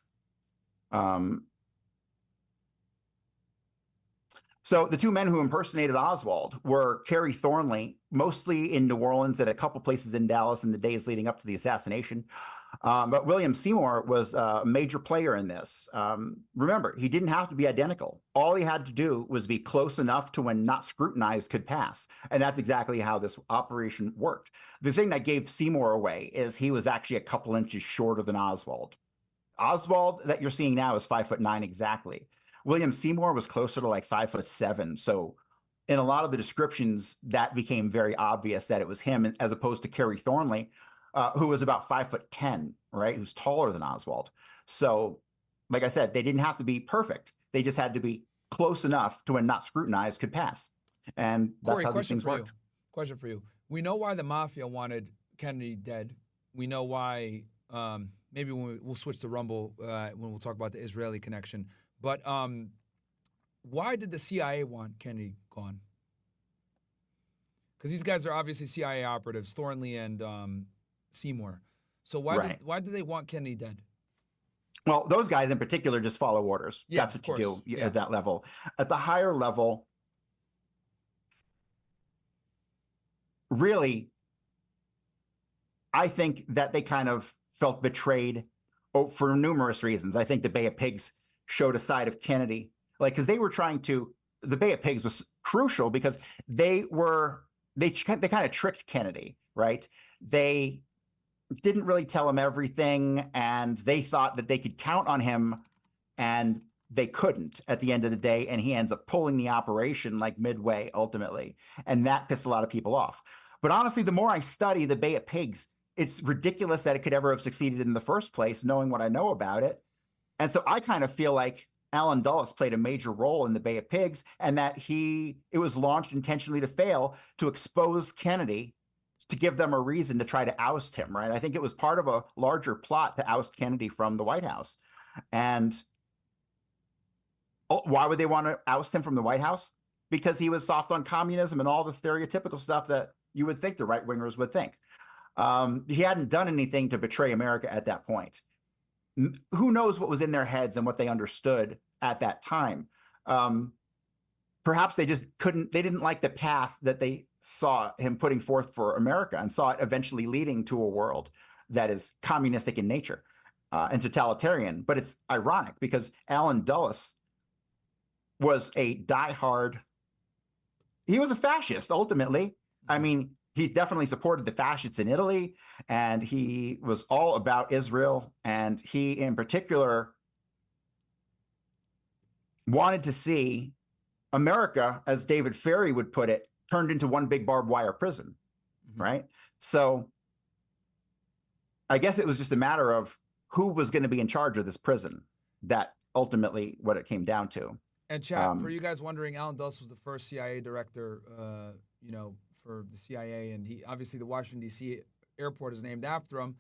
So the two men who impersonated Oswald were Kerry Thornley, mostly in New Orleans, at a couple places in Dallas in the days leading up to the assassination. But William Seymour was a major player in this. Remember, he didn't have to be identical. All he had to do was be close enough to when not scrutinized could pass. And that's exactly how this operation worked. The thing that gave Seymour away is he was actually a couple inches shorter than Oswald. Oswald that you're seeing now is 5'9" exactly. William Seymour was closer to like 5'7". So in a lot of the descriptions, that became very obvious that it was him, as opposed to Kerry Thornley, who was about 5'10", right? Who's taller than Oswald. So, like I said, they didn't have to be perfect. They just had to be close enough to when not scrutinized could pass. And that's Cory, how these things worked. Question for you. We know why the mafia wanted Kennedy dead. We know why, maybe when we'll switch to Rumble when we'll talk about the Israeli connection. But why did the CIA want Kennedy gone? Because these guys are obviously CIA operatives, Thornley and Seymour. So why did they want Kennedy dead? Well, those guys in particular just follow orders. Yeah, that's what you do at that level. At the higher level, really, I think that they kind of felt betrayed for numerous reasons. I think the Bay of Pigs showed a side of Kennedy, like, because they were trying to, the Bay of Pigs was crucial because they kind of tricked Kennedy, right? They didn't really tell him everything, and they thought that they could count on him, and they couldn't at the end of the day, and he ends up pulling the operation like midway ultimately, and that pissed a lot of people off. But honestly, the more I study the Bay of Pigs, it's ridiculous that it could ever have succeeded in the first place, knowing what I know about it. And so I kind of feel like Allen Dulles played a major role in the Bay of Pigs, and that it was launched intentionally to fail, to expose Kennedy, to give them a reason to try to oust him, right? I think it was part of a larger plot to oust Kennedy from the White House. And why would they want to oust him from the White House? Because he was soft on communism and all the stereotypical stuff that you would think the right-wingers would think. He hadn't done anything to betray America at that point. Who knows what was in their heads and what they understood at that time. Perhaps they just they didn't like the path that they saw him putting forth for America, and saw it eventually leading to a world that is communistic in nature and totalitarian. But it's ironic because Allen Dulles was a diehard, he was a fascist ultimately. I mean, he definitely supported the fascists in Italy, and he was all about Israel. And he in particular wanted to see America, as David Ferrie would put it, turned into one big barbed wire prison, right? So I guess it was just a matter of who was going to be in charge of this prison. That ultimately what it came down to. And chat, for you guys wondering, Allen Dulles was the first CIA director, for the CIA, and he obviously the Washington D.C. airport is named after him.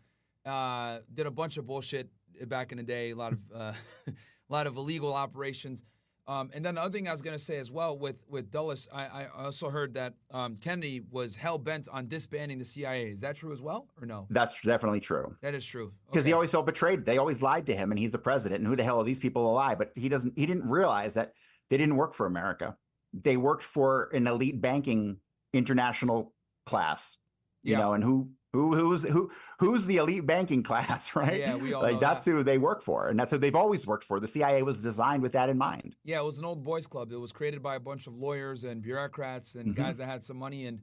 Did a bunch of bullshit back in the day, a lot of illegal operations. And then the other thing I was going to say as well with Dulles, I also heard that Kennedy was hell bent on disbanding the CIA. Is that true as well, or no? That's definitely true. That is true. Because he always felt betrayed. They always lied to him, and he's the president. And who the hell are these people to lie? But he didn't realize that they didn't work for America. They worked for an elite banking international class. You know, and who's the elite banking class, right? Yeah, we all like know that's who they work for, and that's who they've always worked for. The CIA was designed with that in mind. Yeah, it was an old boys club. It was created by a bunch of lawyers and bureaucrats and guys that had some money, and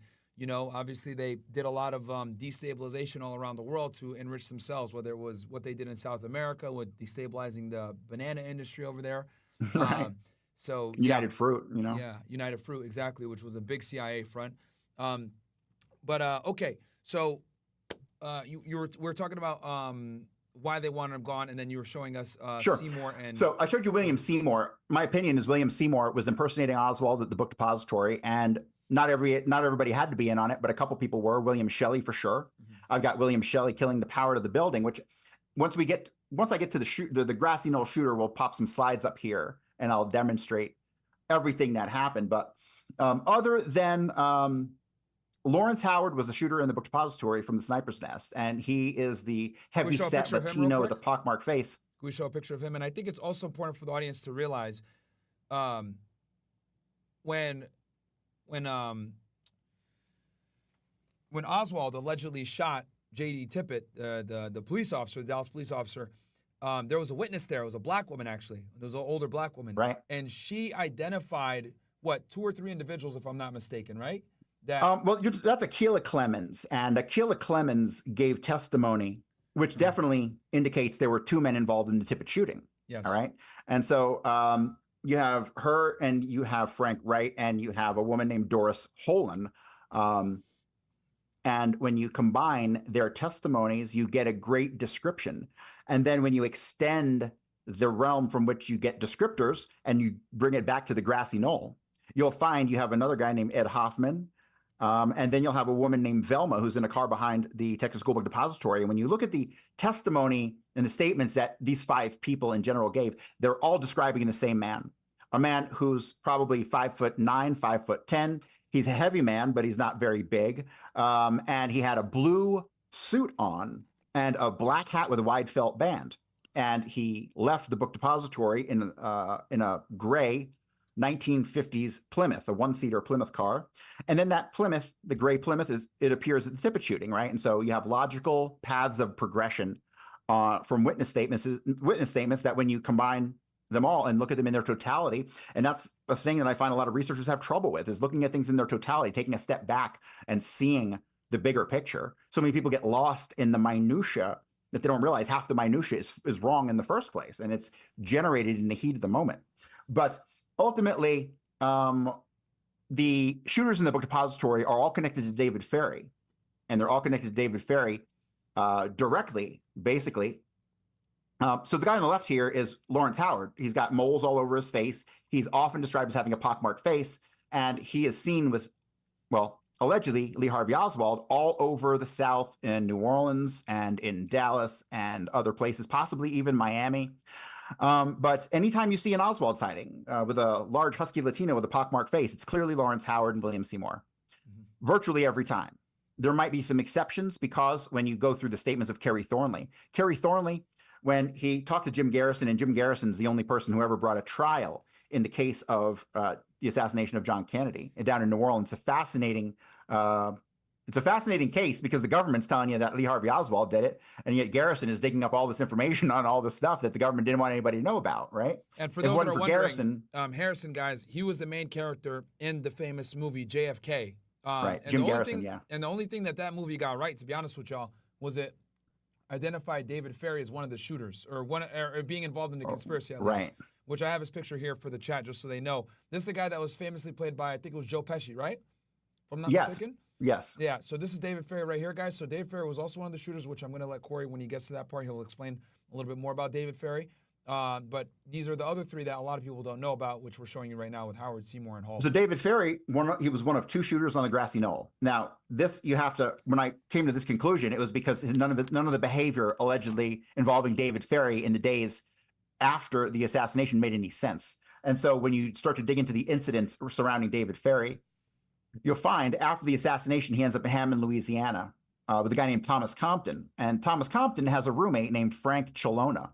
obviously they did a lot of destabilization all around the world to enrich themselves, whether it was what they did in South America with destabilizing the banana industry over there. Right. So United Fruit, Yeah, United Fruit, exactly, which was a big CIA front. Okay, so we were talking about why they wanted him gone, and then you were showing us Sure. Seymour. And so I showed you William Seymour. My opinion is William Seymour was impersonating Oswald at the book depository, and not everybody had to be in on it, but a couple people were. William Shelley for sure. I've got William Shelley killing the power of the building, which once I get to the Grassy Knoll shooter, we'll pop some slides up here and I'll demonstrate everything that happened. But other than Lawrence Howard was a shooter in the book depository from the sniper's nest, and he is the heavy-set Latino with a pockmarked face. Can we show a picture of him? And I think it's also important for the audience to realize when Oswald allegedly shot J.D. Tippit, the police officer, the Dallas police officer, there was a witness there. It was a black woman, actually. There was an older black woman. Right. And she identified, 2 or 3 individuals, if I'm not mistaken, right? That's Akilah Clemens. And Akilah Clemens gave testimony, which definitely indicates there were 2 men involved in the Tippit shooting. Yes. All right. And so you have her, and you have Frank Wright, and you have a woman named Doris Holan. And when you combine their testimonies, you get a great description. And then when you extend the realm from which you get descriptors and you bring it back to the Grassy Knoll, you'll find you have another guy named Ed Hoffman. And then you'll have a woman named Velma who's in a car behind the Texas School Book Depository. And when you look at the testimony and the statements that these 5 people in general gave, they're all describing the same man, a man who's probably 5'9", 5'10". He's a heavy man, but he's not very big. And he had a blue suit on and a black hat with a wide felt band. And he left the book depository in a gray 1950s Plymouth, a 1-seater Plymouth car. And then that Plymouth, the gray Plymouth, it appears at the Tippit shooting, right? And so you have logical paths of progression from witness statements that when you combine them all and look at them in their totality, and that's a thing that I find a lot of researchers have trouble with, is looking at things in their totality, taking a step back and seeing the bigger picture. So many people get lost in the minutia that they don't realize half the minutia is wrong in the first place, and it's generated in the heat of the moment. But ultimately, the shooters in the book depository are all connected to David Ferrie, and they're all connected to David Ferrie directly, basically, So the guy on the left here is Lawrence Howard. He's got moles all over his face. He's often described as having a pockmarked face, and he is seen with, well, allegedly Lee Harvey Oswald all over the South, in New Orleans and in Dallas and other places, possibly even Miami. But anytime you see an Oswald sighting with a large husky Latino with a pockmarked face, it's clearly Lawrence Howard and William Seymour. Virtually every time. There might be some exceptions, because when you go through the statements of Kerry Thornley, when he talked to Jim Garrison, and Jim Garrison's the only person who ever brought a trial in the case of the assassination of John Kennedy down in New Orleans. It's a fascinating case, because the government's telling you that Lee Harvey Oswald did it, and yet Garrison is digging up all this information on all the stuff that the government didn't want anybody to know about, right? And for those that are wondering, Harrison, guys, he was the main character in the famous movie JFK. Right, Jim Garrison, yeah. And the only thing that movie got right, to be honest with y'all, was it identified David Ferrie as one of the shooters, or being involved in the conspiracy, at least, right? Which I have his picture here for the chat, just so they know. This is the guy that was famously played by, I think it was Joe Pesci, right? If I'm not mistaken. Yes. Yeah. So this is David Ferrie right here, guys. So David Ferrie was also one of the shooters, which I'm going to let Cory, when he gets to that part, he'll explain a little bit more about David Ferrie. But these are the other three that a lot of people don't know about, which we're showing you right now with Howard, Seymour, and Hall. So David Ferrie, he was one of two shooters on the Grassy Knoll. Now, this you have to, when I came to this conclusion, it was because none of the behavior allegedly involving David Ferrie in the days after the assassination made any sense. And so when you start to dig into the incidents surrounding David Ferrie, you'll find after the assassination, he ends up in Hammond, Louisiana, with a guy named Thomas Compton. And Thomas Compton has a roommate named Frank Chilona.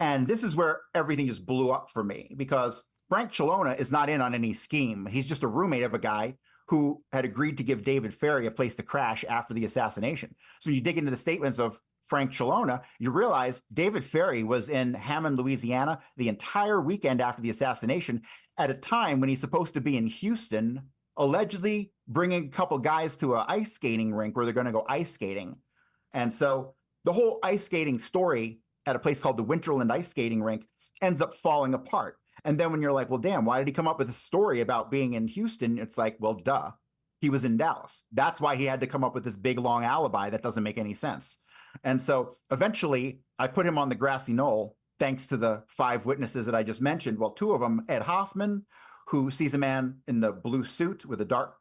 And this is where everything just blew up for me, because Frank Chilona is not in on any scheme. He's just a roommate of a guy who had agreed to give David Ferrie a place to crash after the assassination. So when you dig into the statements of Frank Chilona, you realize David Ferrie was in Hammond, Louisiana the entire weekend after the assassination, at a time when he's supposed to be in Houston, allegedly bringing a couple guys to an ice skating rink where they're going to go ice skating. And so the whole ice skating story at a place called the Winterland Ice Skating Rink ends up falling apart. And then when you're like, well, damn, why did he come up with a story about being in Houston? It's like, well, duh, he was in Dallas. That's why he had to come up with this big, long alibi that doesn't make any sense. And so eventually I put him on the Grassy Knoll, thanks to the 5 witnesses that I just mentioned. Well, 2 of them, Ed Hoffman, who sees a man in the blue suit with a dark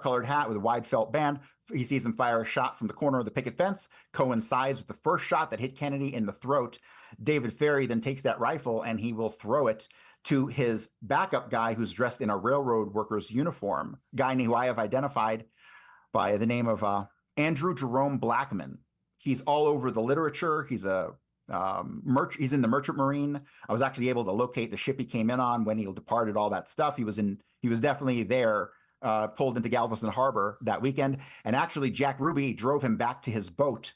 colored hat with a wide felt band. He sees him fire a shot from the corner of the picket fence, coincides with the first shot that hit Kennedy in the throat. David Ferrie then takes that rifle and he will throw it to his backup guy, who's dressed in a railroad worker's uniform, guy who I have identified by the name of Andrew Jerome Blackman. He's all over the literature. He's he's in the Merchant Marine. I was actually able to locate the ship he came in on, when he departed, all that stuff. He was definitely there, pulled into Galveston Harbor that weekend. And actually, Jack Ruby drove him back to his boat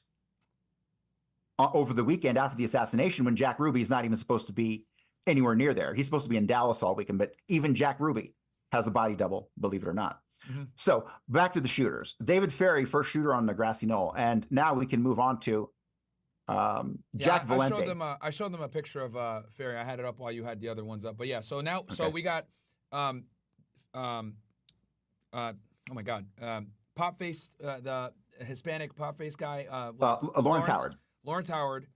over the weekend after the assassination, when Jack Ruby is not even supposed to be anywhere near there. He's supposed to be in Dallas all weekend, but even Jack Ruby has a body double, believe it or not. Mm-hmm. So back to the shooters. David Ferrie, first shooter on the Grassy Knoll. And now we can move on to Jack Valenti. I showed them a picture of Ferrie. I had it up while you had the other ones up. But yeah, so now, so we got oh my God, pop face, the Hispanic pop face guy, Lawrence Howard,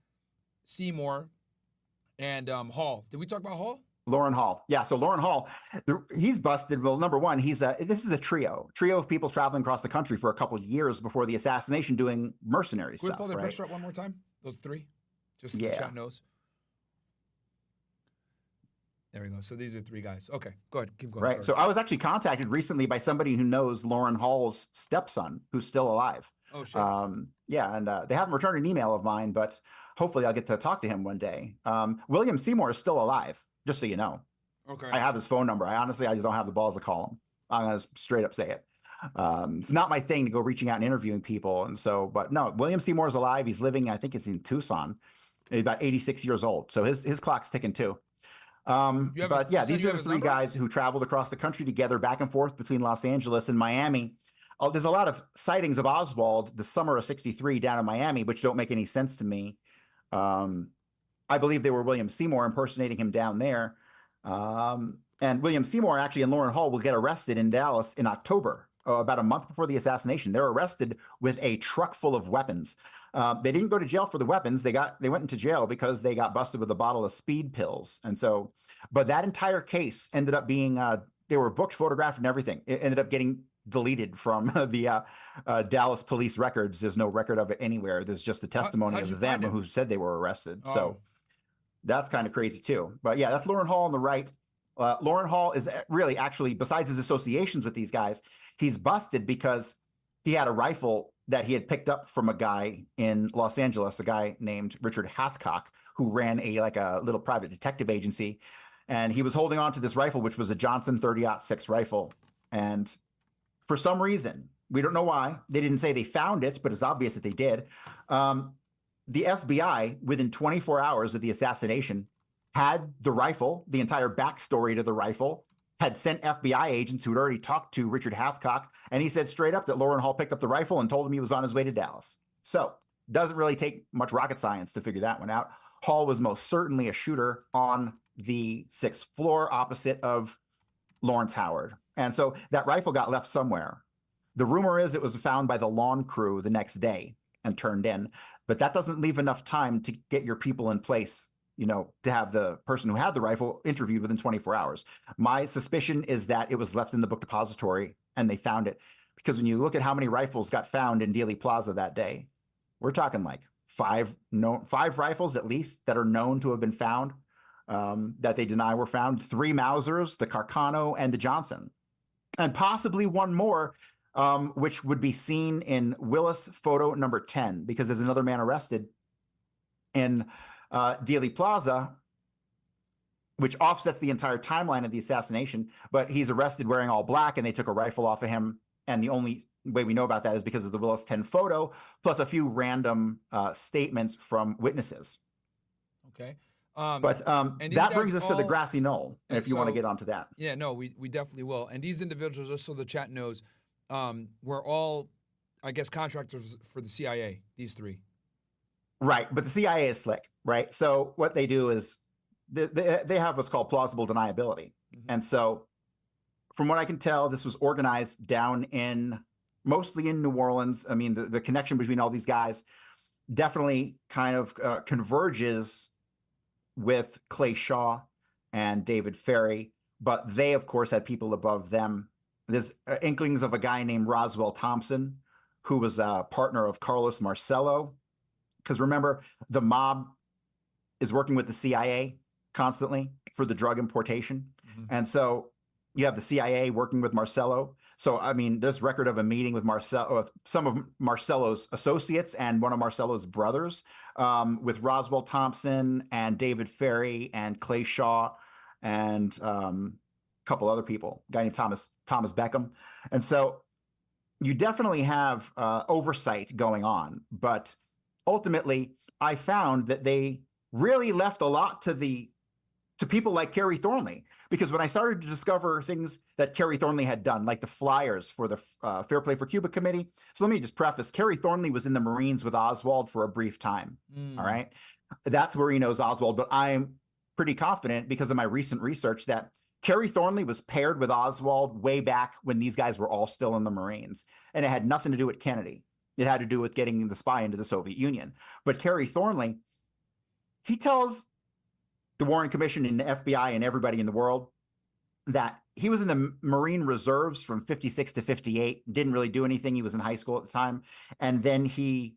Seymour, and Hall. Did we talk about Hall? Loran Hall. Yeah, so Loran Hall, he's busted. Well, number one, this is a trio of people traveling across the country for a couple of years before the assassination, doing mercenary stuff. Can we pull the picture up one more time? Those 3? Just so the chat knows. There we go. So these are 3 guys. Okay, go ahead. Keep going. Right. Sorry. So I was actually contacted recently by somebody who knows Loran Hall's stepson, who's still alive. Oh, shit. Yeah, and they haven't returned an email of mine, but hopefully I'll get to talk to him one day. William Seymour is still alive, just so you know. Okay. I have his phone number. I just don't have the balls to call him. I'm going to straight up say it. It's not my thing to go reaching out and interviewing people. And so, but no, William Seymour is alive. He's living, I think it's in Tucson. He's about 86 years old. So his clock's ticking too. But yeah, these are the 3 guys who traveled across the country together, back and forth between Los Angeles and Miami. There's a lot of sightings of Oswald the summer of '63 down in Miami, which don't make any sense to me. I believe they were William Seymour impersonating him down there. And William Seymour actually and Loran Hall will get arrested in Dallas in October, about a month before the assassination. They're arrested with a truck full of weapons. They didn't go to jail for the weapons. They went into jail because they got busted with a bottle of speed pills. And so, but that entire case ended up being, they were booked, photographed, and everything. It ended up getting deleted from the Dallas police records. There's no record of it anywhere. There's just the testimony how'd you of them find him? who said they were arrested. Oh. So that's kind of crazy too. But yeah, that's Loran Hall on the right. Loran Hall is really actually, besides his associations with these guys, he's busted because he had a rifle that he had picked up from a guy in Los Angeles, a guy named Richard Hathcock, who ran a little private detective agency. And he was holding on to this rifle, which was a Johnson 30-06 rifle. And for some reason, we don't know why, they didn't say they found it, but it's obvious that they did. The FBI, within 24 hours of the assassination, had the rifle, the entire backstory to the rifle, had sent FBI agents who had already talked to Richard Hathcock, and he said straight up that Loran Hall picked up the rifle and told him he was on his way to Dallas. So doesn't really take much rocket science to figure that one out. Hall was most certainly a shooter on the 6th floor opposite of Lawrence Howard. And so that rifle got left somewhere. The rumor is it was found by the lawn crew the next day and turned in, but that doesn't leave enough time to get your people in place, you know, to have the person who had the rifle interviewed within 24 hours. My suspicion is that it was left in the book depository and they found it, because when you look at how many rifles got found in Dealey Plaza that day, we're talking like five rifles at least that are known to have been found, that they deny were found, 3 Mausers, the Carcano, and the Johnson, and possibly one more, which would be seen in Willis photo number 10, because there's another man arrested in Dealey Plaza, which offsets the entire timeline of the assassination, but he's arrested wearing all black and they took a rifle off of him. And the only way we know about that is because of the Willis 10 photo, plus a few random statements from witnesses. Okay. But that brings us to the Grassy Knoll, if you want to get onto that. Yeah, no, we definitely will. And these individuals, just so the chat knows, were all, I guess, contractors for the CIA, these 3. Right, but the CIA is slick, right? So what they do is they have what's called plausible deniability. Mm-hmm. And so from what I can tell, this was organized down mostly in New Orleans. I mean, the connection between all these guys definitely kind of converges with Clay Shaw and David Ferrie, but they, of course, had people above them. There's inklings of a guy named Roswell Thompson, who was a partner of Carlos Marcello. Because remember, the mob is working with the CIA constantly for the drug importation. Mm-hmm. And so you have the CIA working with Marcello. So, I mean, there's record of a meeting with some of Marcello's associates and one of Marcello's brothers, with Roswell Thompson and David Ferrie and Clay Shaw and a couple other people, a guy named Thomas Beckham. And so you definitely have oversight going on, but ultimately, I found that they really left a lot to people like Kerry Thornley, because when I started to discover things that Kerry Thornley had done, like the flyers for the Fair Play for Cuba Committee. So let me just preface, Kerry Thornley was in the Marines with Oswald for a brief time. All right. That's where he knows Oswald, but I'm pretty confident because of my recent research that Kerry Thornley was paired with Oswald way back when these guys were all still in the Marines, and it had nothing to do with Kennedy. It had to do with getting the spy into the Soviet Union. But Kerry Thornley, he tells the Warren Commission and the FBI and everybody in the world that he was in the Marine Reserves from 56 to 58, didn't really do anything. He was in high school at the time. And then he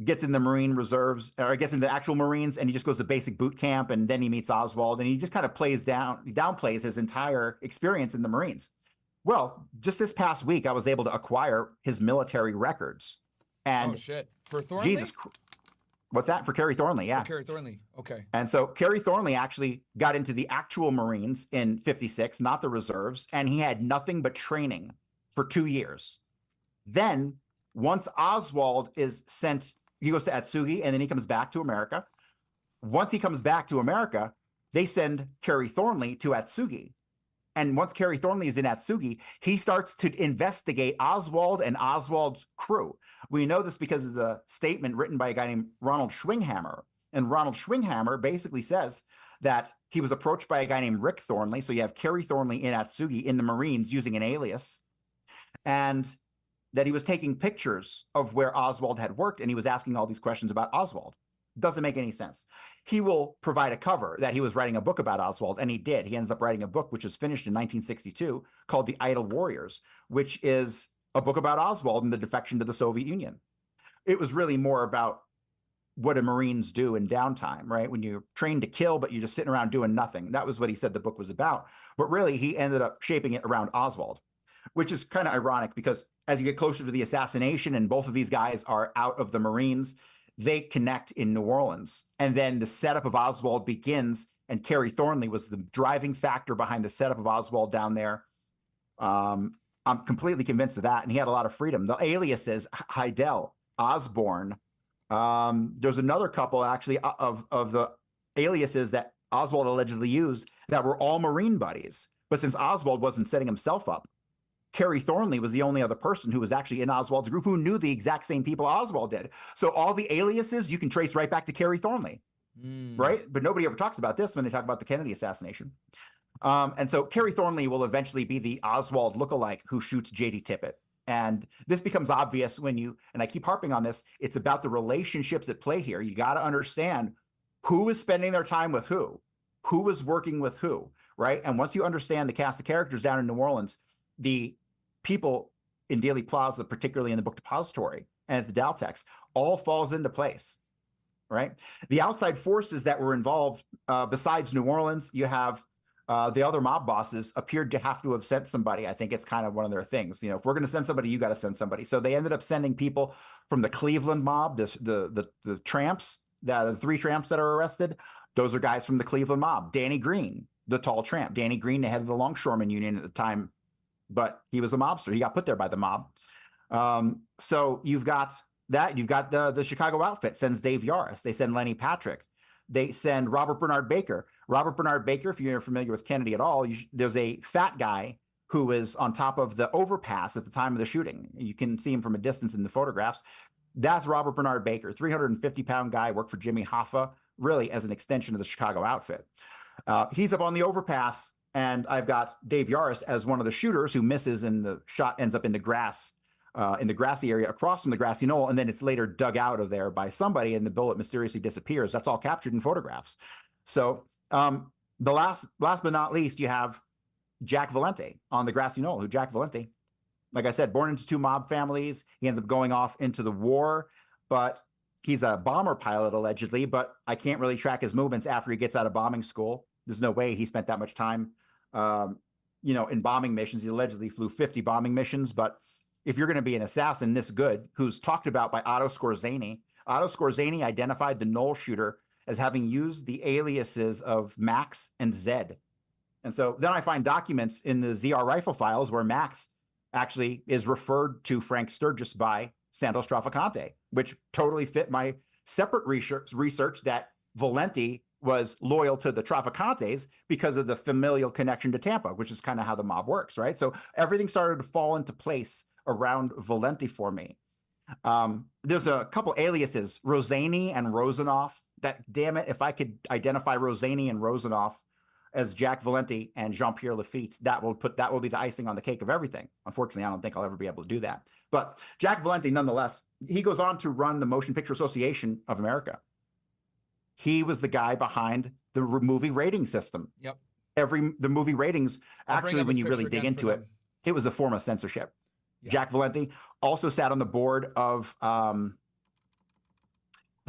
gets in the Marine Reserves, or gets in the actual Marines, and he just goes to basic boot camp, and then he meets Oswald, and he just kind of downplays his entire experience in the Marines. Well, just this past week, I was able to acquire his military records. And oh, shit. For Thornley? Jesus, what's that? For Kerry Thornley, yeah. For Kerry Thornley, okay. And so Kerry Thornley actually got into the actual Marines in 56, not the reserves, and he had nothing but training for 2 years. Then, once Oswald is sent, he goes to Atsugi, and then he comes back to America. Once he comes back to America, they send Kerry Thornley to Atsugi. And once Kerry Thornley is in Atsugi, he starts to investigate Oswald and Oswald's crew. We know this because of the statement written by a guy named Ronald Schwinghammer. And Ronald Schwinghammer basically says that he was approached by a guy named Rick Thornley. So you have Kerry Thornley in Atsugi in the Marines using an alias. And that he was taking pictures of where Oswald had worked, and he was asking all these questions about Oswald. Doesn't make any sense. He will provide a cover that he was writing a book about Oswald, and he did. He ends up writing a book which was finished in 1962 called The Idle Warriors, which is a book about Oswald and the defection to the Soviet Union. It was really more about what a Marines do in downtime, right? When you're trained to kill, but you're just sitting around doing nothing. That was what he said the book was about. But really, he ended up shaping it around Oswald, which is kind of ironic because as you get closer to the assassination and both of these guys are out of the Marines, they connect in New Orleans. And then the setup of Oswald begins, and Kerry Thornley was the driving factor behind the setup of Oswald down there. I'm completely convinced of that. And he had a lot of freedom. The aliases, Heidel, Osborne, there's another couple actually of the aliases that Oswald allegedly used that were all Marine buddies. But since Oswald wasn't setting himself up, Kerry Thornley was the only other person who was actually in Oswald's group who knew the exact same people Oswald did. So all the aliases you can trace right back to Kerry Thornley, right? But nobody ever talks about this when they talk about the Kennedy assassination. And so Kerry Thornley will eventually be the Oswald lookalike who shoots J.D. Tippit. And this becomes obvious when you, and I keep harping on this, it's about the relationships at play here. You got to understand who is spending their time with who is working with who, right? And once you understand the cast of characters down in New Orleans, the people in Dealey Plaza, particularly in the book Depository and at the Daltex, all falls into place, right? The outside forces that were involved, besides New Orleans, you have the other mob bosses appeared to have to have sent somebody. I think it's kind of one of their things. You know, if we're going to send somebody, you got to send somebody. So they ended up sending people from the Cleveland mob, the tramps, the three tramps that are arrested. Those are guys from the Cleveland mob. Danny Green, the tall tramp. Danny Green, the head of the Longshoremen Union at the time, but he was a mobster. He got put there by the mob. So you've got that. You've got the Chicago outfit sends Dave Yaris. They send Lenny Patrick. They send Robert Bernard Baker. Robert Bernard Baker, if you're familiar with Kennedy at all, there's a fat guy who was on top of the overpass at the time of the shooting. You can see him from a distance in the photographs. That's Robert Bernard Baker, 350-pound guy, worked for Jimmy Hoffa, really as an extension of the Chicago outfit. He's up on the overpass, and I've got Dave Yaris as one of the shooters who misses, and the shot ends up in the grass, in the grassy area across from the Grassy Knoll, and then it's later dug out of there by somebody, and the bullet mysteriously disappears. That's all captured in photographs. So the last but not least, you have Jack Valenti on the Grassy Knoll, who Jack Valenti, like I said, born into two mob families. He ends up going off into the war, but he's a bomber pilot allegedly, but I can't really track his movements after he gets out of bombing school. There's no way he spent that much time, in bombing missions. He allegedly flew 50 bombing missions, but if you're going to be an assassin this good, who's talked about by Otto Skorzeny identified the Knoll shooter as having used the aliases of Max and Zed. And so then I find documents in the ZR rifle files where Max actually is referred to Frank Sturgis by Santos Trafficante, which totally fit my separate research that Valenti was loyal to the Trafficantes because of the familial connection to Tampa, which is kind of how the mob works, right? So everything started to fall into place around Valenti for me. There's a couple aliases, Rosani and Rosanoff. That, damn it, if I could identify Rosani and Rosanoff as Jack Valenti and Jean-Pierre Lafitte, that will be the icing on the cake of everything. Unfortunately, I don't think I'll ever be able to do that. But Jack Valenti, nonetheless, he goes on to run the Motion Picture Association of America. He was the guy behind the movie rating system. Yep. The movie ratings, actually, when you really dig into it, it was a form of censorship. Yeah. Jack Valenti also sat on the board of the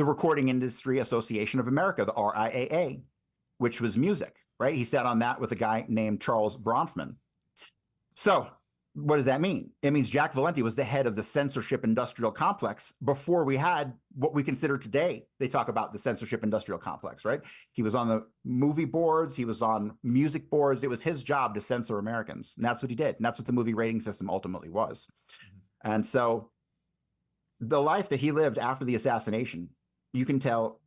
Recording Industry Association of America, the RIAA, which was music, right? He sat on that with a guy named Charles Bronfman. So what does that mean? It means Jack Valenti was the head of the censorship industrial complex before we had what we consider today. They talk about the censorship industrial complex, right? He was on the movie boards. He was on music boards. It was his job to censor Americans. And that's what he did. And that's what the movie rating system ultimately was. Mm-hmm. And so the life that he lived after the assassination, you can tell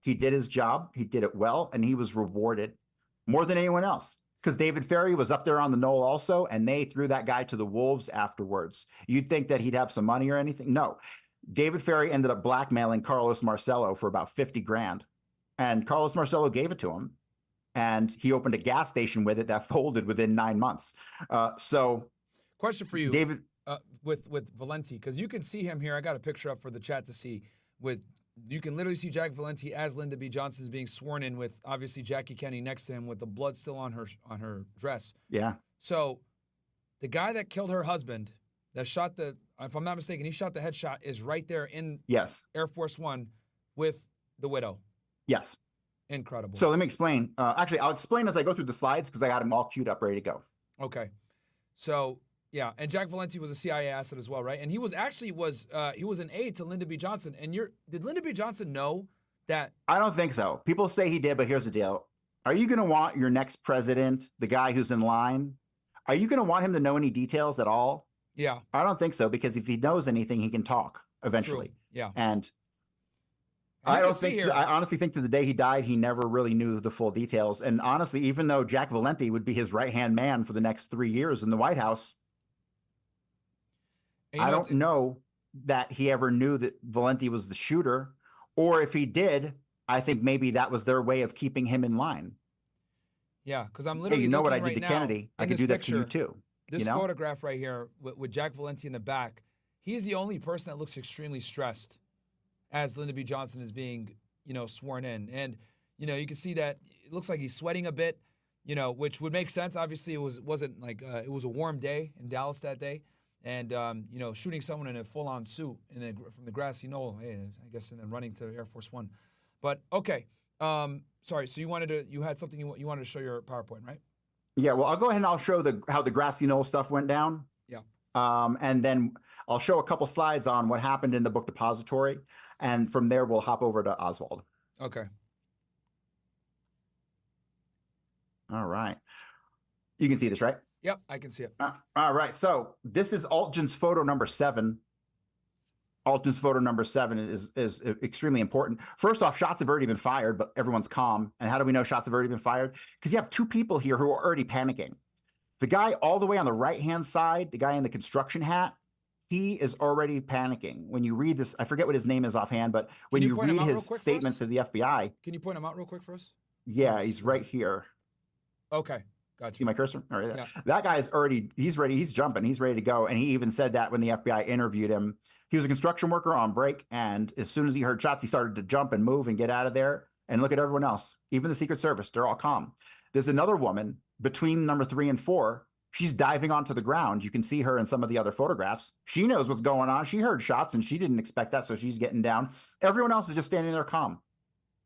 he did his job. He did it well, and he was rewarded more than anyone else. Because David Ferrie was up there on the knoll also, and they threw that guy to the wolves afterwards. You'd think that he'd have some money or anything. No. David Ferrie ended up blackmailing Carlos Marcello for about 50 grand. And Carlos Marcello gave it to him. And he opened a gas station with it that folded within 9 months. Question for you. David, with Valenti, because you can see him here. I got a picture up for the chat to see. You can literally see Jack Valenti as Lyndon B. Johnson is being sworn in, with obviously Jackie Kennedy next to him with the blood still on her dress. Yeah. So the guy that killed her husband, that shot if I'm not mistaken, he shot the headshot, is right there in Air Force One with the widow. Yes. Incredible. So let me explain. Actually, I'll explain as I go through the slides because I got them all queued up, ready to go. Okay. So yeah, and Jack Valenti was a CIA asset as well, right? And he was an aide to Lyndon B. Johnson. And did Lyndon B. Johnson know that? I don't think so. People say he did, but here's the deal. Are you going to want your next president, the guy who's in line, are you going to want him to know any details at all? Yeah. I don't think so, because if he knows anything, he can talk eventually. True. Yeah. And I honestly think to the day he died, he never really knew the full details. And honestly, even though Jack Valenti would be his right-hand man for the next 3 years in the White House, I don't know that he ever knew that Valenti was the shooter. Or if he did, I think maybe that was their way of keeping him in line. Yeah, because I'm literally you know what I did right to now, Kennedy? I could do that to you too. This photograph right here with Jack Valenti in the back, he's the only person that looks extremely stressed as Lyndon B. Johnson is being, sworn in. And, you can see that it looks like he's sweating a bit, which would make sense. Obviously, it wasn't like it was a warm day in Dallas that day. And, shooting someone in a full-on suit from the Grassy Knoll, hey, I guess, and then running to Air Force One. But, okay. Sorry, so you had something you wanted to show your PowerPoint, right? Yeah, well, I'll go ahead and I'll show how the Grassy Knoll stuff went down. Yeah. And then I'll show a couple slides on what happened in the book Depository. And from there, we'll hop over to Oswald. Okay. All right. You can see this, right? Yep, I can see it. All right. So this is Altgen's photo number 7. Altgen's photo number 7 is extremely important. First off, shots have already been fired, but everyone's calm. And how do we know shots have already been fired? Because you have 2 people here who are already panicking. The guy all the way on the right-hand side, the guy in the construction hat, he is already panicking. When you read this, I forget what his name is offhand, but when you read his statements to the FBI. Can you point him out real quick for us? Yeah, he's right here. Okay. Gotcha. See my cursor? All right. Yeah. That guy's already, he's ready. He's jumping. He's ready to go. And he even said that when the FBI interviewed him. He was a construction worker on break. And as soon as he heard shots, he started to jump and move and get out of there. And look at everyone else, even the Secret Service. They're all calm. There's another woman between number 3 and 4. She's diving onto the ground. You can see her in some of the other photographs. She knows what's going on. She heard shots and she didn't expect that. So she's getting down. Everyone else is just standing there calm,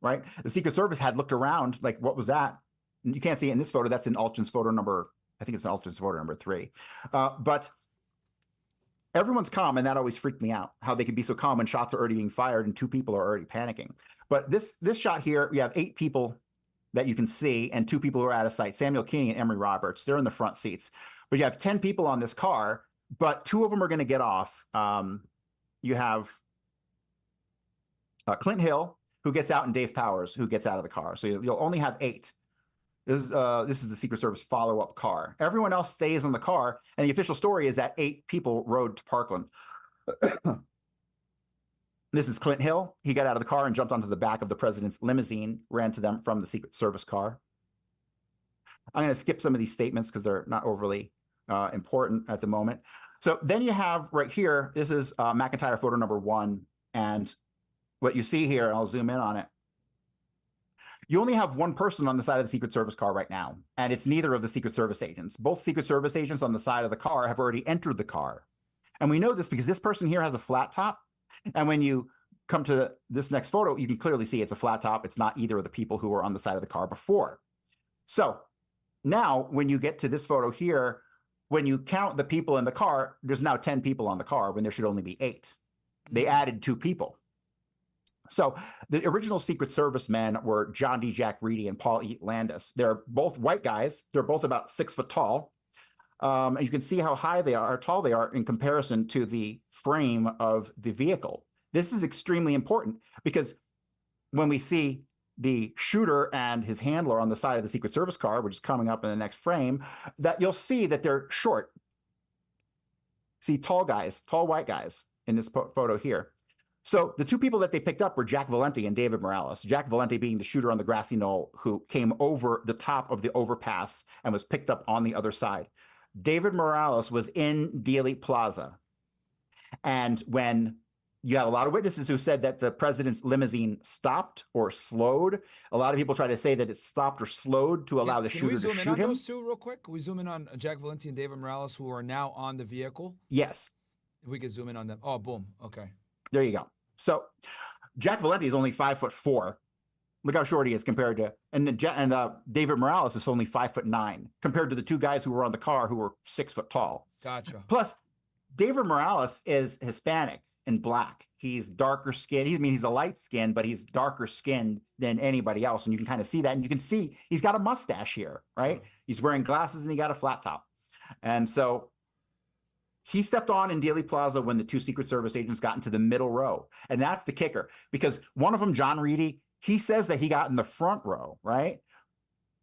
right? The Secret Service had looked around like, what was that? You can't see it in this photo. That's in Altgen's photo number, I think it's in Altgen's photo number 3. But everyone's calm, and that always freaked me out, how they could be so calm when shots are already being fired and 2 people are already panicking. But this shot here, we have 8 people that you can see and 2 people who are out of sight, Samuel King and Emory Roberts. They're in the front seats. But you have 10 people on this car, but 2 of them are going to get off. You have Clint Hill, who gets out, and Dave Powers, who gets out of the car. So you'll only have 8. This is the Secret Service follow-up car. Everyone else stays in the car, and the official story is that 8 people rode to Parkland. This is Clint Hill. He got out of the car and jumped onto the back of the president's limousine, ran to them from the Secret Service car. I'm going to skip some of these statements because they're not overly important at the moment. So then you have right here, this is McIntyre photo number 1. And what you see here, and I'll zoom in on it, you only have 1 person on the side of the Secret Service car right now, and it's neither of the Secret Service agents. Both Secret Service agents on the side of the car have already entered the car. And we know this because this person here has a flat top. And when you come to this next photo, you can clearly see it's a flat top. It's not either of the people who were on the side of the car before. So now when you get to this photo here, when you count the people in the car, there's now 10 people on the car when there should only be 8. They added 2 people. So the original Secret Service men were John D. Jack Reedy and Paul E. Landis. They're both white guys. They're both about 6 foot tall. And you can see how high they are, how tall they are in comparison to the frame of the vehicle. This is extremely important because when we see the shooter and his handler on the side of the Secret Service car, which is coming up in the next frame, that you'll see that they're short. See, tall guys, tall white guys in this photo here. So the 2 people that they picked up were Jack Valenti and David Morales. Jack Valenti being the shooter on the Grassy Knoll who came over the top of the overpass and was picked up on the other side. David Morales was in Dealey Plaza. And when you have a lot of witnesses who said that the president's limousine stopped or slowed, a lot of people try to say that it stopped or slowed to allow the shooter to shoot him. Can we zoom in on those two real quick? Can we zoom in on Jack Valenti and David Morales, who are now on the vehicle? Yes. If we could zoom in on them. Oh, boom. Okay. There you go. So Jack Valenti is only 5'4". Look how short he is compared to, and David Morales is only 5'9", compared to the two guys who were on the car who were 6 foot tall. Gotcha. Plus, David Morales is Hispanic and black. He's darker skinned. He's a light skinned, but he's darker skinned than anybody else. And you can kind of see that. And you can see he's got a mustache here, right? He's wearing glasses and he got a flat top. And so he stepped on in Dealey Plaza when the two Secret Service agents got into the middle row. And that's the kicker, because one of them, John Reedy, he says that he got in the front row, right?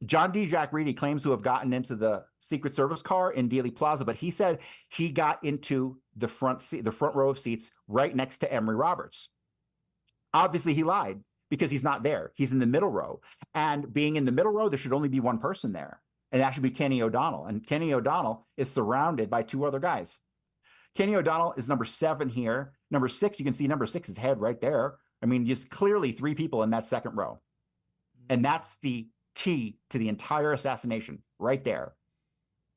John D. Jack Reedy claims to have gotten into the Secret Service car in Dealey Plaza, but he said he got into the front row of seats right next to Emory Roberts. Obviously, he lied because he's not there. He's in the middle row. And being in the middle row, there should only be one person there. And that should be Kenny O'Donnell. And Kenny O'Donnell is surrounded by two other guys. Kenny O'Donnell is number 7 here. Number 6, you can see number 6's head right there. I mean, just clearly 3 people in that second row. And that's the key to the entire assassination right there.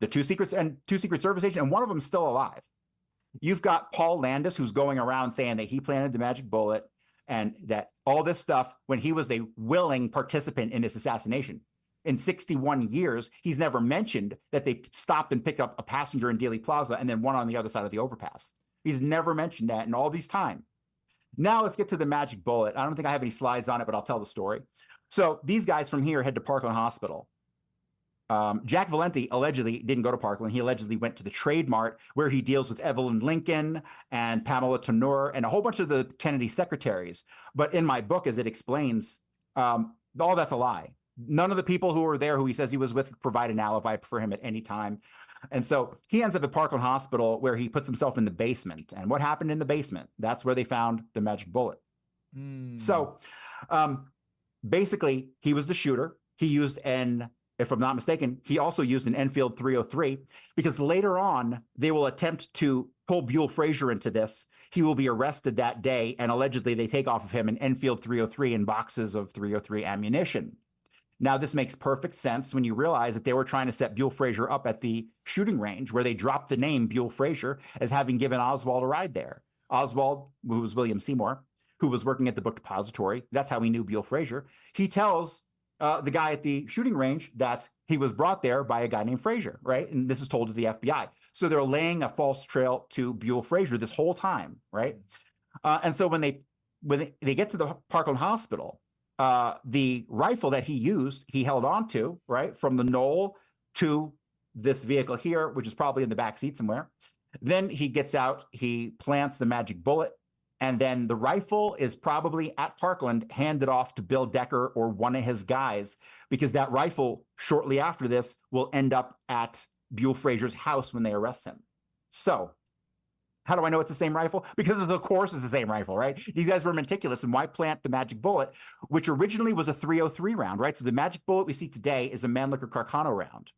The two Secret Service agents, and one of them still alive. You've got Paul Landis, who's going around saying that he planted the magic bullet and that all this stuff when he was a willing participant in this assassination. In 61 years, he's never mentioned that they stopped and picked up a passenger in Dealey Plaza and then one on the other side of the overpass. He's never mentioned that in all this time. Now let's get to the magic bullet. I don't think I have any slides on it, but I'll tell the story. So these guys from here head to Parkland Hospital. Jack Valenti allegedly didn't go to Parkland. He allegedly went to the Trade Mart, where he deals with Evelyn Lincoln and Pamela Turnur and a whole bunch of the Kennedy secretaries. But in my book, as it explains, all that's a lie. None of the people who were there who he says he was with provide an alibi for him at any time. And so he ends up at Parkland Hospital, where he puts himself in the basement. And what happened in the basement? That's where they found the magic bullet. So basically, he was the shooter. He used if I'm not mistaken, he also used an Enfield 303, because later on, they will attempt to pull Buell Frazier into this. He will be arrested that day, and allegedly they take off of him an Enfield 303 and boxes of 303 ammunition. Now, this makes perfect sense when you realize that they were trying to set Buell Frazier up at the shooting range, where they dropped the name Buell Frazier as having given Oswald a ride there. Oswald, who was William Seymour, who was working at the book depository, that's how he knew Buell Frazier. He tells the guy at the shooting range that he was brought there by a guy named Frazier, right? And this is told to the FBI. So they're laying a false trail to Buell Frazier this whole time, right? And so when they get to the Parkland Hospital, the rifle that he used, he held on to, right, from the knoll to this vehicle here, which is probably in the back seat somewhere. Then he gets out, he plants the magic bullet, and then the rifle is probably at Parkland handed off to Bill Decker or one of his guys, because that rifle shortly after this will end up at Buell Frazier's house when they arrest him. So how do I know it's the same rifle? Because of course it's the same rifle, right? These guys were meticulous. And why plant the magic bullet, which originally was a 303 round, right? So the magic bullet we see today is a Mannlicher Carcano round.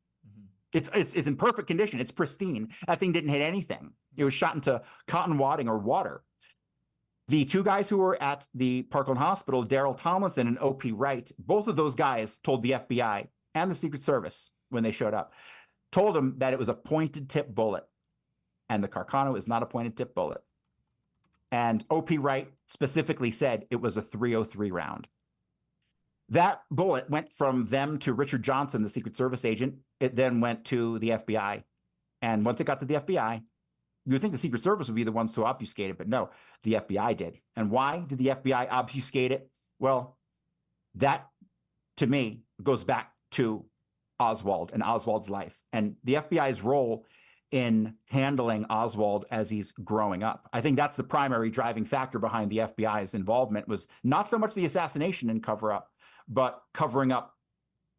It's in perfect condition. It's pristine. That thing didn't hit anything. It was shot into cotton wadding or water. The two guys who were at the Parkland Hospital, Darrell Tomlinson and O.P. Wright, both of those guys told the FBI and the Secret Service when they showed up, told them that it was a pointed tip bullet. And the Carcano is not a pointed tip bullet. And O.P. Wright specifically said it was a 303 round. That bullet went from them to Richard Johnson, the Secret Service agent. It then went to the FBI. And once it got to the FBI, you would think the Secret Service would be the ones to obfuscate it, but no, the FBI did. And why did the FBI obfuscate it? Well, that, to me, goes back to Oswald and Oswald's life and the FBI's role in handling Oswald as he's growing up. I think that's the primary driving factor behind the FBI's involvement, was not so much the assassination and cover-up, but covering up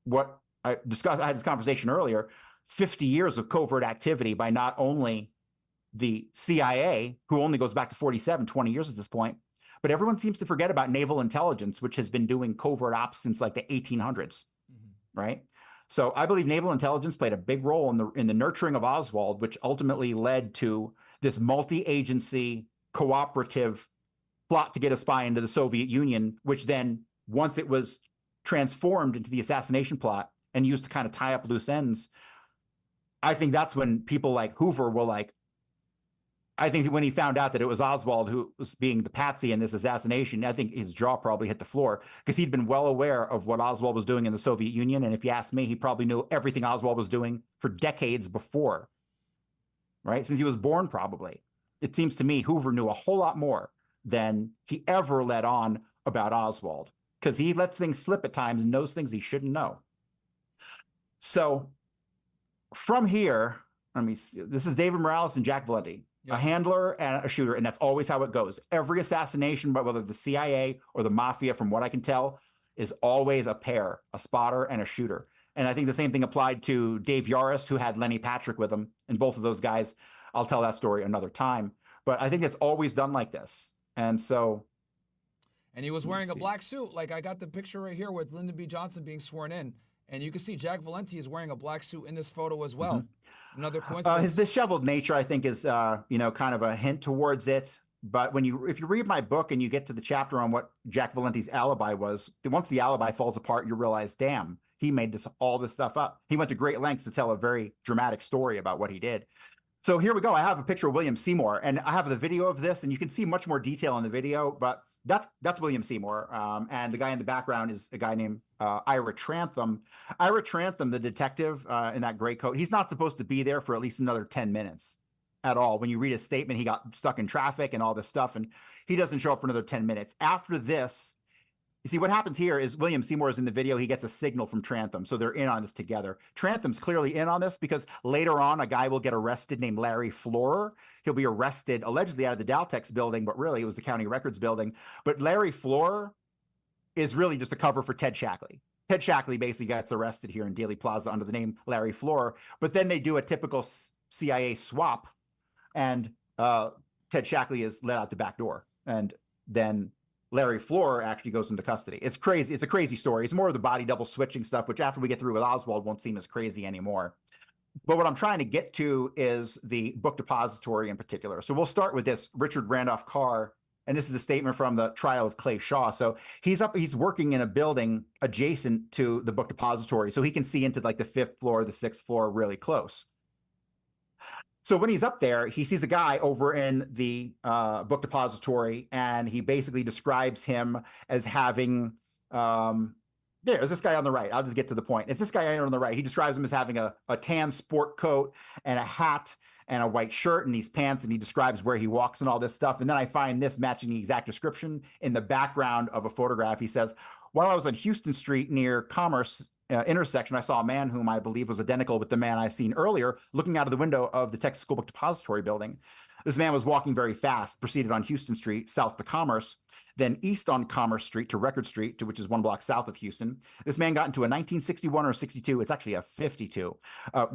what I discussed. I had this conversation earlier, 50 years of covert activity by not only the CIA, who only goes back to 47, 20 years at this point, but everyone seems to forget about naval intelligence, which has been doing covert ops since like the 1800s, right? So I believe naval intelligence played a big role in the nurturing of Oswald, which ultimately led to this multi-agency cooperative plot to get a spy into the Soviet Union, which then, once it was transformed into the assassination plot and used to kind of tie up loose ends, I think that's when people like Hoover were like, I think when he found out that it was Oswald who was being the patsy in this assassination, I think his jaw probably hit the floor, because he'd been well aware of what Oswald was doing in the Soviet Union. And if you ask me, he probably knew everything Oswald was doing for decades before, right? Since he was born, probably. It seems to me Hoover knew a whole lot more than he ever let on about Oswald, because he lets things slip at times and knows things he shouldn't know. So from here, let me see. This is David Morales and Jack Valenti. A handler and a shooter, and that's always how it goes. Every assassination, but whether the CIA or the mafia, from what I can tell, is always a pair, a spotter and a shooter. And I think the same thing applied to Dave Yaris, who had Lenny Patrick with him, and both of those guys. I'll tell that story another time. But I think it's always done like this. And so... And he was wearing a black suit. Like, I got the picture right here with Lyndon B. Johnson being sworn in. And you can see Jack Valenti is wearing a black suit in this photo as well. Another coincidence. His disheveled nature, I think, is kind of a hint towards it. But if you read my book and you get to the chapter on what Jack Valenti's alibi was, once the alibi falls apart, you realize, damn, he made all this stuff up. He went to great lengths to tell a very dramatic story about what he did. So here we go. I have a picture of William Seymour, and I have the video of this, and you can see much more detail in the video, but that's William Seymour. And the guy in the background is a guy named Ira Trantham. Ira Trantham, the detective in that gray coat, he's not supposed to be there for at least another 10 minutes at all. When you read his statement, he got stuck in traffic and all this stuff, and he doesn't show up for another 10 minutes. After this, you see what happens here is William Seymour is in the video. He gets a signal from Trantham, so they're in on this together. Trantham's clearly in on this because later on, a guy will get arrested named Larry Florer. He'll be arrested allegedly out of the Daltex building, but really it was the County Records building. But Larry Florer is really just a cover for Ted Shackley. Ted Shackley basically gets arrested here in Dealey Plaza under the name Larry Florer, but then they do a typical CIA swap, and Ted Shackley is let out the back door, and then Larry Florer actually goes into custody. It's crazy. It's a crazy story. It's more of the body double switching stuff, which after we get through with Oswald won't seem as crazy anymore. But what I'm trying to get to is the book depository in particular. So we'll start with this Richard Randolph Carr, and this is a statement from the trial of Clay Shaw. So he's working in a building adjacent to the book depository, so he can see into like the 5th floor, the 6th floor really close. So when he's up there, he sees a guy over in the book depository, and he basically describes him as having, there's this guy on the right. I'll just get to the point. It's this guy on the right. He describes him as having a tan sport coat and a hat and a white shirt and these pants, and he describes where he walks and all this stuff. And then I find this matching the exact description in the background of a photograph. He says, while I was on Houston Street near Commerce intersection, I saw a man whom I believe was identical with the man I seen earlier looking out of the window of the Texas School Book Depository building. This man was walking very fast, proceeded on Houston Street south to Commerce, then east on Commerce Street to Record Street, which is 1 block south of Houston. This man got into a 1961 or 62, it's actually a 52,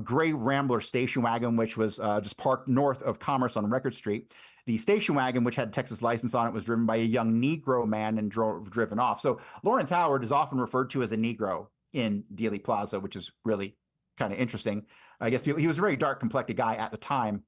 gray Rambler station wagon, which was just parked north of Commerce on Record Street. The station wagon, which had Texas license on it, was driven by a young Negro man and driven off. So Lawrence Howard is often referred to as a Negro in Dealey Plaza, which is really kind of interesting. I guess he was a very dark complected guy at the time.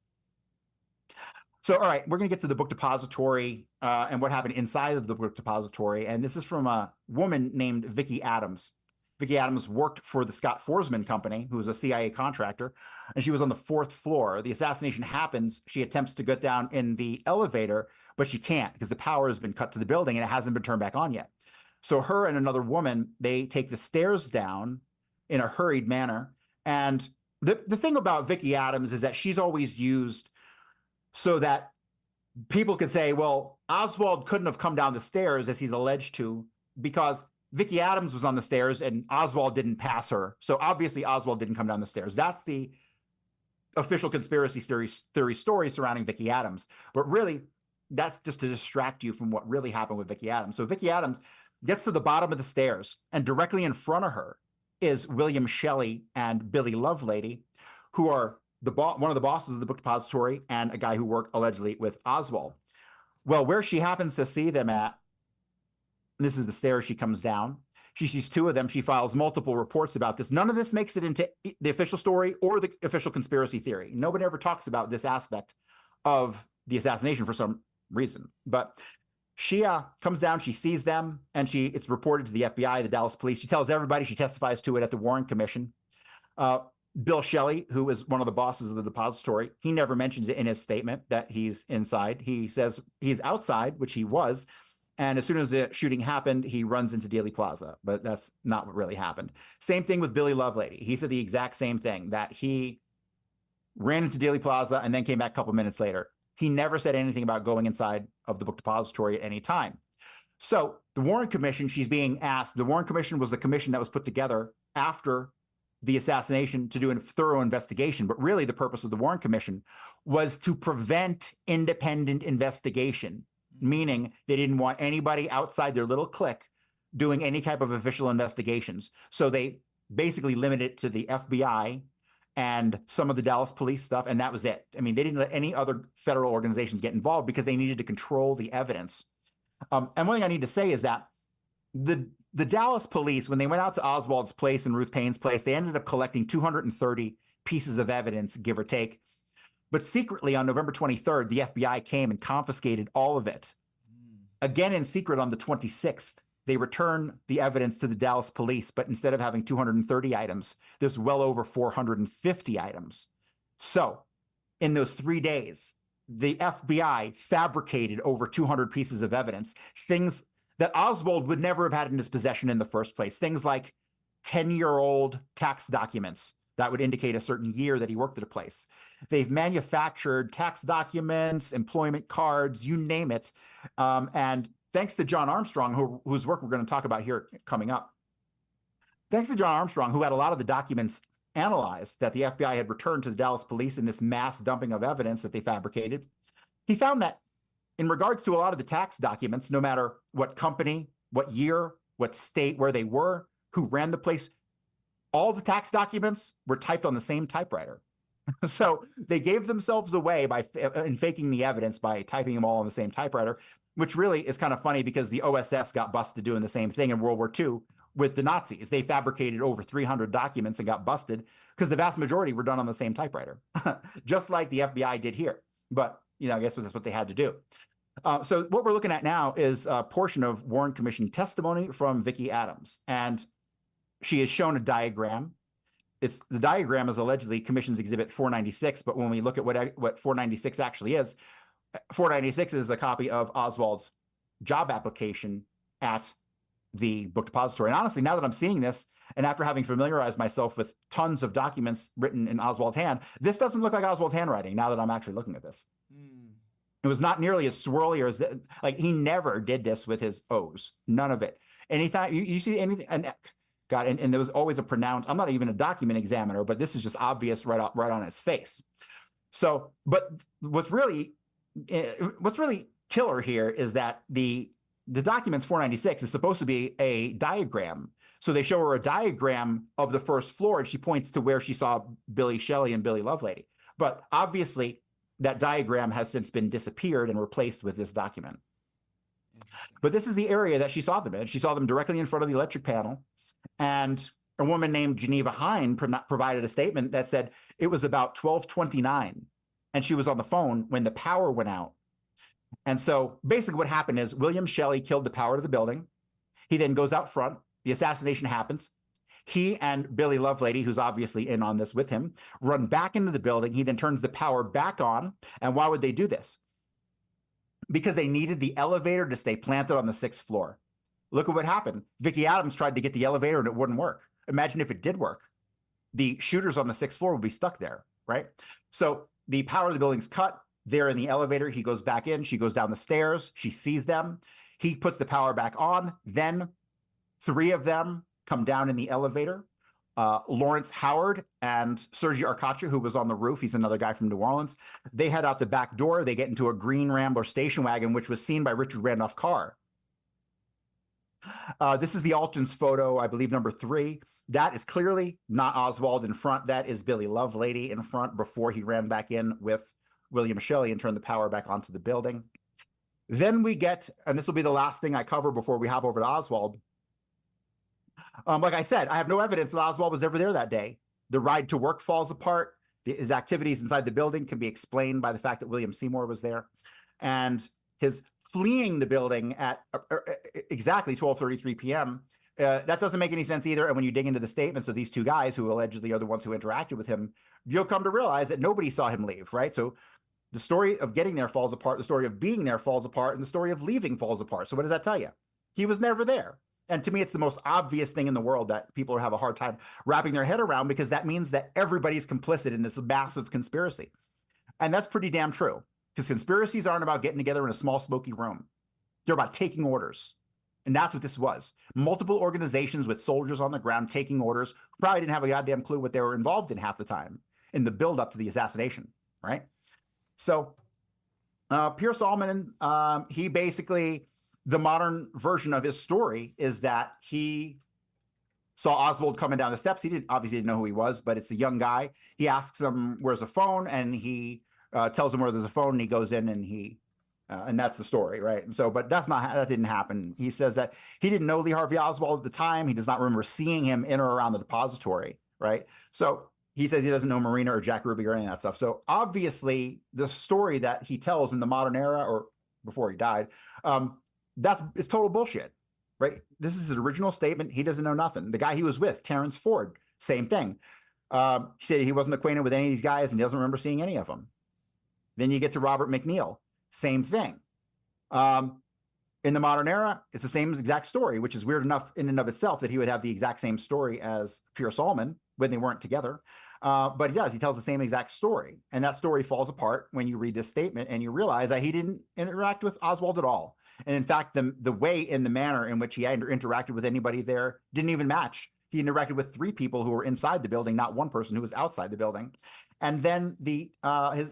So, all right, we're going to get to the book depository and what happened inside of the book depository. And this is from a woman named Vicki Adams. Vicki Adams worked for the Scott Forsman Company, who was a CIA contractor, and she was on the 4th floor. The assassination happens. She attempts to get down in the elevator, but she can't because the power has been cut to the building and it hasn't been turned back on yet. So her and another woman, they take the stairs down in a hurried manner. And the thing about Vicki Adams is that she's always used so that people could say, well, Oswald couldn't have come down the stairs as he's alleged to, because Vicki Adams was on the stairs and Oswald didn't pass her. So obviously Oswald didn't come down the stairs. That's the official conspiracy theory story surrounding Vicki Adams. But really, that's just to distract you from what really happened with Vicki Adams. So Vicki Adams gets to the bottom of the stairs, and directly in front of her is William Shelley and Billy Lovelady, who are one of the bosses of the book depository and a guy who worked allegedly with Oswald. Well, where she happens to see them at, and this is the stairs she comes down, She sees two of them. She files multiple reports about this. None of this makes it into the official story or the official conspiracy theory. Nobody ever talks about this aspect of the assassination for some reason. But she comes down, she sees them, and it's reported to the FBI, the Dallas police. She tells everybody, she testifies to it at the Warren Commission. Bill Shelley, who is one of the bosses of the depository, he never mentions it in his statement that he's inside. He says he's outside, which he was. And as soon as the shooting happened, he runs into Dealey Plaza, but that's not what really happened. Same thing with Billy Lovelady. He said the exact same thing, that he ran into Dealey Plaza and then came back a couple minutes later. He never said anything about going inside of the book depository at any time. So the Warren Commission, she's being asked, the Warren Commission was the commission that was put together after the assassination to do a thorough investigation. But really the purpose of the Warren Commission was to prevent independent investigation, meaning they didn't want anybody outside their little clique doing any type of official investigations. So they basically limited it to the FBI and some of the Dallas police stuff, and that was it. I mean, they didn't let any other federal organizations get involved because they needed to control the evidence. And one thing I need to say is that the Dallas police, when they went out to Oswald's place and Ruth Payne's place, they ended up collecting 230 pieces of evidence, give or take. But secretly on November 23rd, the FBI came and confiscated all of it. Again, in secret on the 26th, they returned the evidence to the Dallas police, but instead of having 230 items, there's well over 450 items. So in those 3 days, the FBI fabricated over 200 pieces of evidence, things that Oswald would never have had in his possession in the first place, things like 10-year-old tax documents that would indicate a certain year that he worked at a place. They've manufactured tax documents, employment cards, you name it. And thanks to John Armstrong, whose work we're going to talk about here coming up. Thanks to John Armstrong, who had a lot of the documents analyzed that the FBI had returned to the Dallas police in this mass dumping of evidence that they fabricated, he found that in regards to a lot of the tax documents, no matter what company, what year, what state, where they were, who ran the place, all the tax documents were typed on the same typewriter. So they gave themselves away in faking the evidence by typing them all on the same typewriter, which really is kind of funny because the OSS got busted doing the same thing in World War II with the Nazis. They fabricated over 300 documents and got busted because the vast majority were done on the same typewriter, just like the FBI did here. But, I guess that's what they had to do. So what we're looking at now is a portion of Warren Commission testimony from Vicki Adams. And she has shown a diagram. The diagram is allegedly Commission's Exhibit 496, but when we look at what 496 actually is, 496 is a copy of Oswald's job application at the book depository. And honestly, now that I'm seeing this, and after having familiarized myself with tons of documents written in Oswald's hand, this doesn't look like Oswald's handwriting now that I'm actually looking at this. It was not nearly as swirly or as, like, he never did this with his O's. None of it. Anytime you see anything, and there was always a pronounced, I'm not even a document examiner, but this is just obvious right on its face. So, but what's really killer here is that the documents 496 is supposed to be a diagram. So they show her a diagram of the first floor, and she points to where she saw Billy Shelley and Billy Lovelady. But obviously, that diagram has since been disappeared and replaced with this document. But this is the area that she saw them in. She saw them directly in front of the electric panel. And a woman named Geneva Hine provided a statement that said it was about 12:29, and she was on the phone when the power went out. And so basically what happened is William Shelley killed the power to the building. He then goes out front. The assassination happens. He and Billy Lovelady, who's obviously in on this with him, run back into the building. He then turns the power back on. And why would they do this? Because they needed the elevator to stay planted on the 6th floor. Look at what happened. Vicki Adams tried to get the elevator and it wouldn't work. Imagine if it did work. The shooters on the 6th floor would be stuck there, right? So the power of the building's cut. They're in the elevator. He goes back in. She goes down the stairs. She sees them. He puts the power back on. Then 3 of them come down in the elevator. Lawrence Howard and Sergio Arcacha, who was on the roof, he's another guy from New Orleans, they head out the back door. They get into a green Rambler station wagon, which was seen by Richard Randolph Carr. This is the Alton's photo, I believe, number 3. That is clearly not Oswald in front. That is Billy Lovelady in front before he ran back in with William Shelley and turned the power back onto the building. Then we get, and this will be the last thing I cover before we hop over to Oswald, Like I said, I have no evidence that Oswald was ever there that day. The ride to work falls apart. His activities inside the building can be explained by the fact that William Seymour was there. And his fleeing the building at exactly 12:33 p.m., that doesn't make any sense either. And when you dig into the statements of these two guys who allegedly are the ones who interacted with him, you'll come to realize that nobody saw him leave, right? So the story of getting there falls apart, the story of being there falls apart, and the story of leaving falls apart. So what does that tell you? He was never there. And to me, it's the most obvious thing in the world that people have a hard time wrapping their head around, because that means that everybody's complicit in this massive conspiracy. And that's pretty damn true, because conspiracies aren't about getting together in a small, smoky room. They're about taking orders. And that's what this was. Multiple organizations with soldiers on the ground taking orders, who probably didn't have a goddamn clue what they were involved in half the time in the buildup to the assassination, right? So Pierce Allman, he basically, the modern version of his story is that he saw Oswald coming down the steps. He obviously didn't know who he was, but it's a young guy. He asks him, where's a phone? And he tells him where there's a phone, and he goes in and that's the story, right? And so, but that didn't happen. He says that he didn't know Lee Harvey Oswald at the time. He does not remember seeing him in or around the depository, right? So he says he doesn't know Marina or Jack Ruby or any of that stuff. So obviously the story that he tells in the modern era, or before he died, it's total bullshit, right? This is his original statement. He doesn't know nothing. The guy he was with, Terrence Ford, same thing. He said he wasn't acquainted with any of these guys and he doesn't remember seeing any of them. Then you get to Robert McNeil, same thing. In the modern era, it's the same exact story, which is weird enough in and of itself that he would have the exact same story as Pierce Allman when they weren't together. But he does. He tells the same exact story. And that story falls apart when you read this statement and you realize that he didn't interact with Oswald at all. And in fact, the way and the manner in which he interacted with anybody there didn't even match. He interacted with 3 people who were inside the building, not one person who was outside the building. And then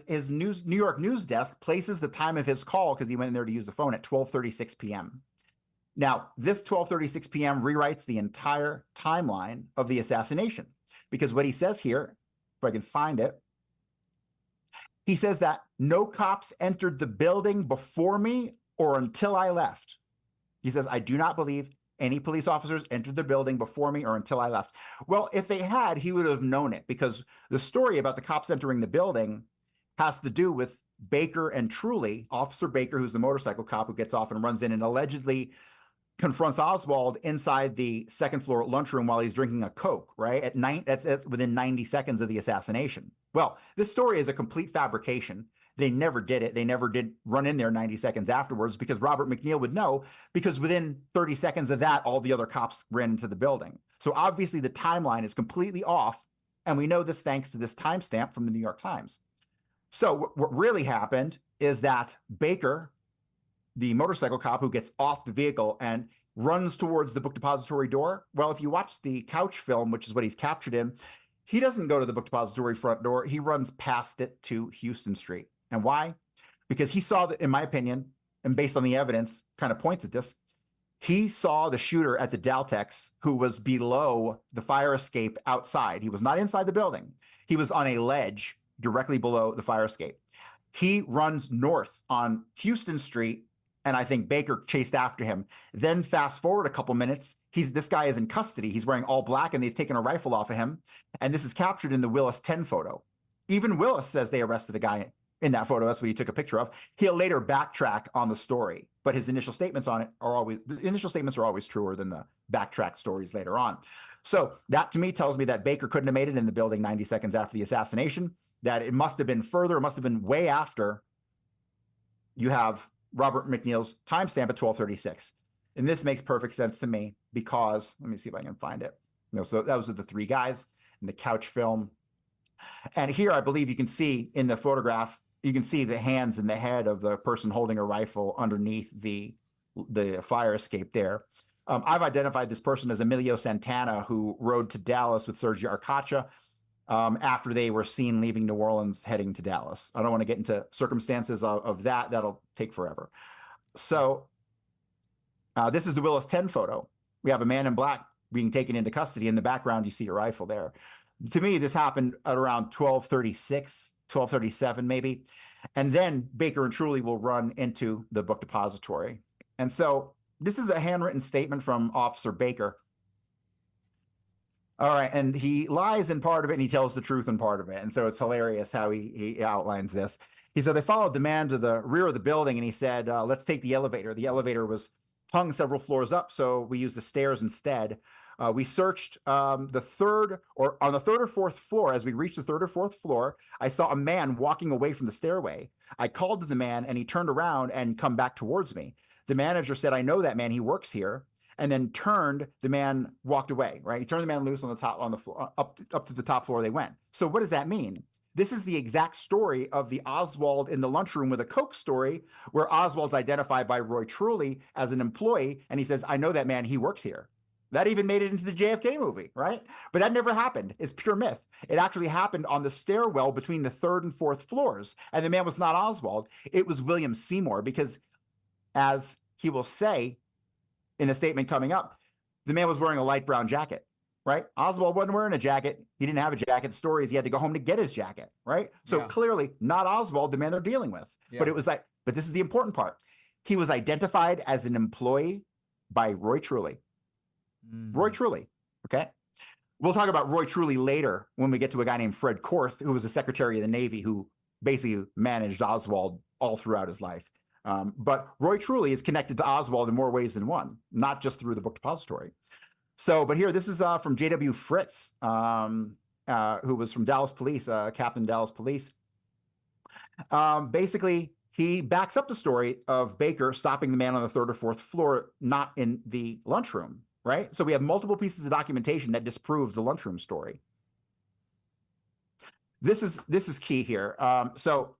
his New York news desk places the time of his call, because he went in there to use the phone, at 12:36 p.m. Now, this 12:36 p.m. rewrites the entire timeline of the assassination, because what he says here, if I can find it, he says that no cops entered the building before me or until I left. He says, I do not believe any police officers entered the building before me or until I left. Well, if they had, he would have known it, because the story about the cops entering the building has to do with Baker and Truly, Officer Baker, who's the motorcycle cop who gets off and runs in and allegedly confronts Oswald inside the second floor lunchroom while he's drinking a Coke, right? At night, that's within 90 seconds of the assassination. Well, this story is a complete fabrication. They never did it. They never did run in there 90 seconds afterwards, because Robert McNeil would know, because within 30 seconds of that, all the other cops ran into the building. So obviously the timeline is completely off. And we know this thanks to this timestamp from the New York Times. So what really happened is that Baker, the motorcycle cop who gets off the vehicle and runs towards the book depository door. Well, if you watch the couch film, which is what he's captured in, he doesn't go to the book depository front door. He runs past it to Houston Street. And why? Because he saw that, in my opinion, and based on the evidence, kind of points at this, he saw the shooter at the Daltex who was below the fire escape outside. He was not inside the building. He was on a ledge directly below the fire escape. He runs north on Houston Street, and I think Baker chased after him. Then fast forward a couple minutes, this guy is in custody. He's wearing all black, and they've taken a rifle off of him. And this is captured in the Willis 10 photo. Even Willis says they arrested a guy in that photo. That's what he took a picture of. He'll later backtrack on the story, but his initial statements on it the initial statements are always truer than the backtrack stories later on. So that to me tells me that Baker couldn't have made it in the building 90 seconds after the assassination, that it must have been further, it must have been way after. You have Robert McNeil's timestamp at 12:36. And this makes perfect sense to me, because let me see if I can find it. So those are the 3 guys in the couch film. And here, I believe you can see in the photograph, you can see the hands and the head of the person holding a rifle underneath the fire escape there. I've identified this person as Emilio Santana, who rode to Dallas with Sergio Arcacha after they were seen leaving New Orleans heading to Dallas. I don't want to get into circumstances of that. That'll take forever. So this is the Willis 10 photo. We have a man in black being taken into custody. In the background, you see a rifle there. To me, this happened at around 12:36, 12:37 maybe. And then Baker and Truly will run into the book depository. And so this is a handwritten statement from Officer Baker. All right, and he lies in part of it, and he tells the truth in part of it, and so it's hilarious how he outlines this. He said, they followed the man to the rear of the building, and he said, let's take the elevator. The elevator was hung several floors up, so we used the stairs instead. We searched on the third or fourth floor. As we reached the third or fourth floor, I saw a man walking away from the stairway. I called to the man, and he turned around and come back towards me. The manager said, I know that man. He works here. And then the man walked away, right? He turned the man loose on the floor, up to the top floor they went. So what does that mean? This is the exact story of the Oswald in the lunchroom with a Coke story, where Oswald's identified by Roy Truly as an employee, and he says, I know that man, he works here. That even made it into the JFK movie, right? But that never happened. It's pure myth. It actually happened on the stairwell between the third and fourth floors, and the man was not Oswald. It was William Seymour, because as he will say, in a statement coming up, the man was wearing a light brown jacket, right? Oswald wasn't wearing a jacket. He didn't have a jacket. The story is he had to go home to get his jacket, right? So clearly not Oswald, the man they're dealing with. But it was like, but this is the important part. He was identified as an employee by Roy Truly. Roy Truly, okay? We'll talk about Roy Truly later when we get to a guy named Fred Korth, who was the Secretary of the Navy, who basically managed Oswald all throughout his life. But Roy Truly is connected to Oswald in more ways than one, not just through the book depository. So, but here, this is from J.W. Fritz, who was from Dallas Police, Captain Dallas Police. Basically, he backs up the story of Baker stopping the man on the third or fourth floor, not in the lunchroom, right? So we have multiple pieces of documentation that disprove the lunchroom story. This is key here. So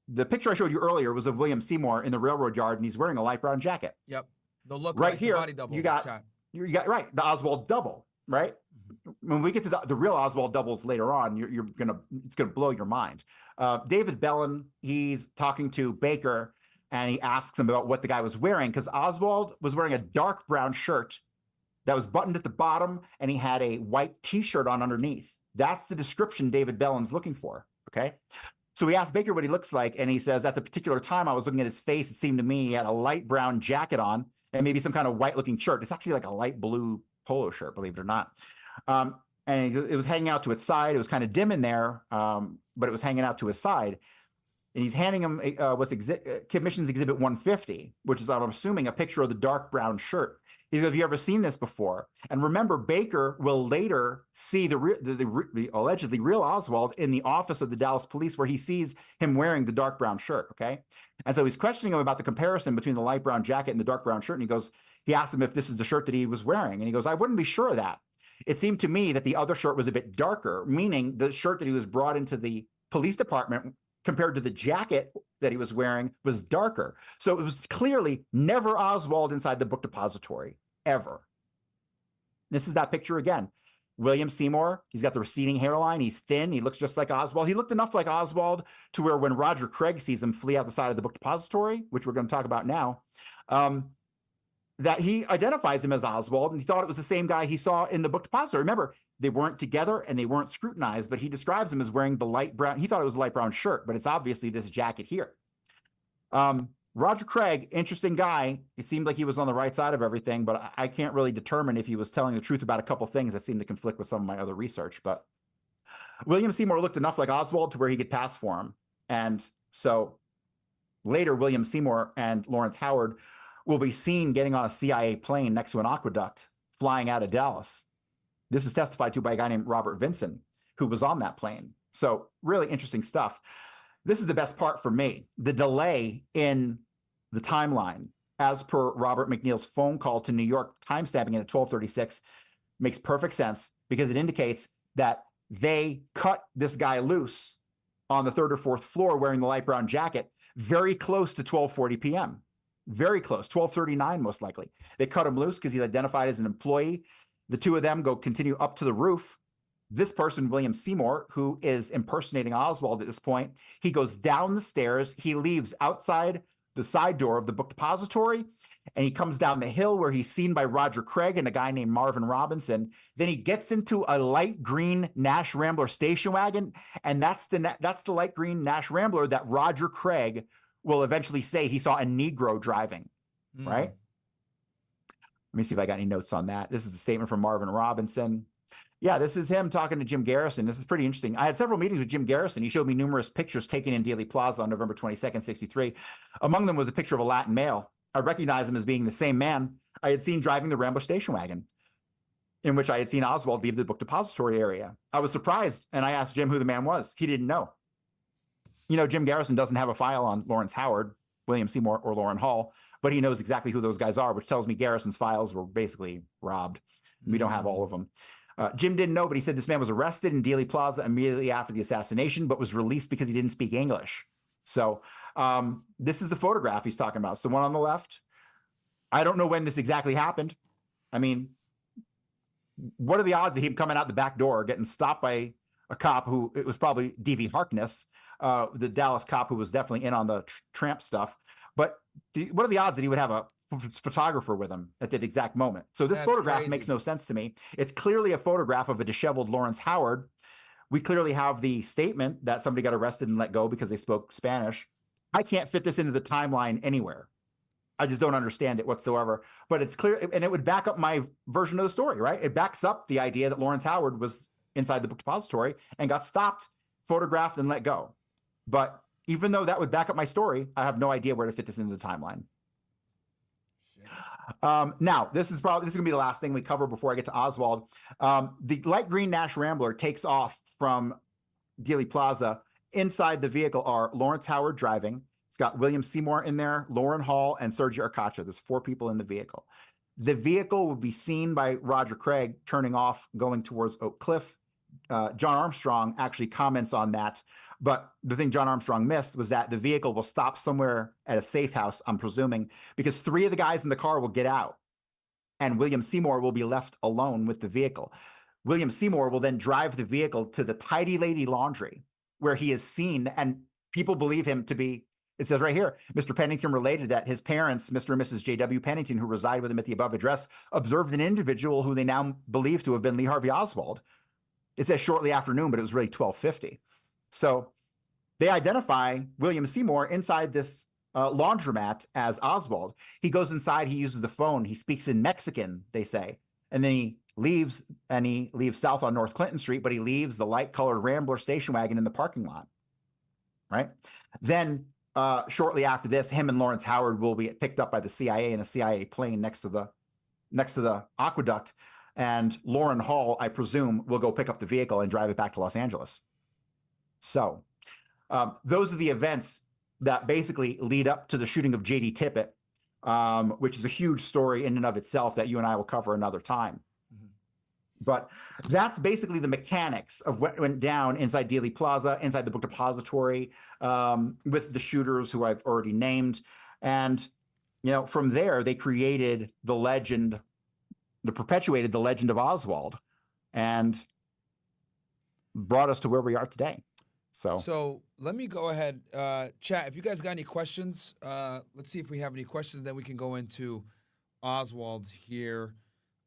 the picture I showed you earlier was of William Seymour in the railroad yard, and he's wearing a light brown jacket. Yep. The look right like here, the body double you got shot. You got right, the Oswald double, right? When we get to the real Oswald doubles later on, it's gonna blow your mind. David Bellin, he's talking to Baker, and he asks him about what the guy was wearing, because Oswald was wearing a dark brown shirt that was buttoned at the bottom, and he had a white T-shirt on underneath. That's the description David Bellin's looking for. Okay. So we asked Baker what he looks like, and he says, at the particular time I was looking at his face, it seemed to me he had a light brown jacket on and maybe some kind of white-looking shirt. It's actually like a light blue polo shirt, believe it or not. And it was hanging out to its side. It was kind of dim in there, but it was hanging out to his side. And he's handing him Commission's Exhibit 150, which is, I'm assuming, a picture of the dark brown shirt. He says, have you ever seen this before? And remember, Baker will later see the allegedly real Oswald in the office of the Dallas Police, where he sees him wearing the dark brown shirt, okay? And so he's questioning him about the comparison between the light brown jacket and the dark brown shirt, and he asks him if this is the shirt that he was wearing, and he goes, I wouldn't be sure of that. It seemed to me that the other shirt was a bit darker, meaning the shirt that he was brought into the police department compared to the jacket that he was wearing was darker. So it was clearly never Oswald inside the book depository, ever. This is that picture again. William Seymour, he's got the receding hairline. He's thin. He looks just like Oswald. He looked enough like Oswald to where when Roger Craig sees him flee out the side of the book depository, which we're going to talk about now, that he identifies him as Oswald, and he thought it was the same guy he saw in the book depository. Remember, they weren't together and they weren't scrutinized, but he describes him as wearing the light brown. He thought it was a light brown shirt, but it's obviously this jacket here. Roger Craig, interesting guy. It seemed like he was on the right side of everything, but I can't really determine if he was telling the truth about a couple things that seemed to conflict with some of my other research. But William Seymour looked enough like Oswald to where he could pass for him. And so later, William Seymour and Lawrence Howard will be seen getting on a CIA plane next to an aqueduct flying out of Dallas. This is testified to by a guy named Robert Vinson, who was on that plane. So really interesting stuff. This is the best part for me. The delay in the timeline, as per Robert McNeil's phone call to New York, timestamping it at 12:36, makes perfect sense, because it indicates that they cut this guy loose on the third or fourth floor wearing the light brown jacket very close to 12:40 p.m. Very close, 12:39 most likely. They cut him loose because he's identified as an employee. The two of them continue up to the roof. This person, William Seymour, who is impersonating Oswald at this point, he goes down the stairs. He leaves outside the side door of the book depository, and he comes down the hill where he's seen by Roger Craig and a guy named Marvin Robinson. Then he gets into a light green Nash Rambler station wagon, and that's the light green Nash Rambler that Roger Craig will eventually say he saw a Negro driving, right? Let me see if I got any notes on that. This is the statement from Marvin Robinson. Yeah, this is him talking to Jim Garrison. This is pretty interesting. I had several meetings with Jim Garrison. He showed me numerous pictures taken in Dealey Plaza on November 22nd, 63. Among them was a picture of a Latin male. I recognized him as being the same man I had seen driving the Rambler station wagon, in which I had seen Oswald leave the book depository area. I was surprised, and I asked Jim who the man was. He didn't know. You know, Jim Garrison doesn't have a file on Lawrence Howard, William Seymour, or Loran Hall, but he knows exactly who those guys are, which tells me Garrison's files were basically robbed. We don't have all of them. Jim didn't know, but he said this man was arrested in Dealey Plaza immediately after the assassination, but was released because he didn't speak English. So this is the photograph he's talking about. So one on the left. I don't know when this exactly happened. I mean, what are the odds of him coming out the back door, getting stopped by a cop who, it was probably D.V. Harkness, the Dallas cop who was definitely in on the tramp stuff. But what are the odds that he would have a photographer with him at that exact moment? So this photograph makes no sense to me. It's clearly a photograph of a disheveled Lawrence Howard. We clearly have the statement that somebody got arrested and let go because they spoke Spanish. I can't fit this into the timeline anywhere. I just don't understand it whatsoever. But it's clear, and it would back up my version of the story, right? It backs up the idea that Lawrence Howard was inside the book depository and got stopped, photographed, and let go. But even though that would back up my story, I have no idea where to fit this into the timeline. Now, this is going to be the last thing we cover before I get to Oswald. The light green Nash Rambler takes off from Dealey Plaza. Inside the vehicle are Lawrence Howard driving. It's got William Seymour in there, Loran Hall, and Sergio Arcacha. There's 4 people in the vehicle. The vehicle will be seen by Roger Craig turning off, going towards Oak Cliff. John Armstrong actually comments on that. But the thing John Armstrong missed was that the vehicle will stop somewhere at a safe house, I'm presuming, because 3 of the guys in the car will get out and William Seymour will be left alone with the vehicle. William Seymour will then drive the vehicle to the Tidy Lady Laundry, where he is seen, and people believe him to be, it says right here, Mr. Pennington related that his parents, Mr. and Mrs. J.W. Pennington, who reside with him at the above address, observed an individual who they now believe to have been Lee Harvey Oswald. It says shortly after noon, but it was really 12:50. So they identify William Seymour inside this laundromat as Oswald. He goes inside, he uses the phone, he speaks in Mexican, they say, and then he leaves south on North Clinton Street, but he leaves the light-colored Rambler station wagon in the parking lot, right? Then shortly after this, him and Lawrence Howard will be picked up by the CIA in a CIA plane next to the aqueduct, and Loran Hall, I presume, will go pick up the vehicle and drive it back to Los Angeles. So those are the events that basically lead up to the shooting of J.D. Tippit, which is a huge story in and of itself that you and I will cover another time. Mm-hmm. But that's basically the mechanics of what went down inside Dealey Plaza, inside the book depository, with the shooters who I've already named. And, you know, from there, they created the legend, perpetuated the legend of Oswald, and brought us to where we are today. So let me go ahead, chat. If you guys got any questions, let's see if we have any questions. Then we can go into Oswald here,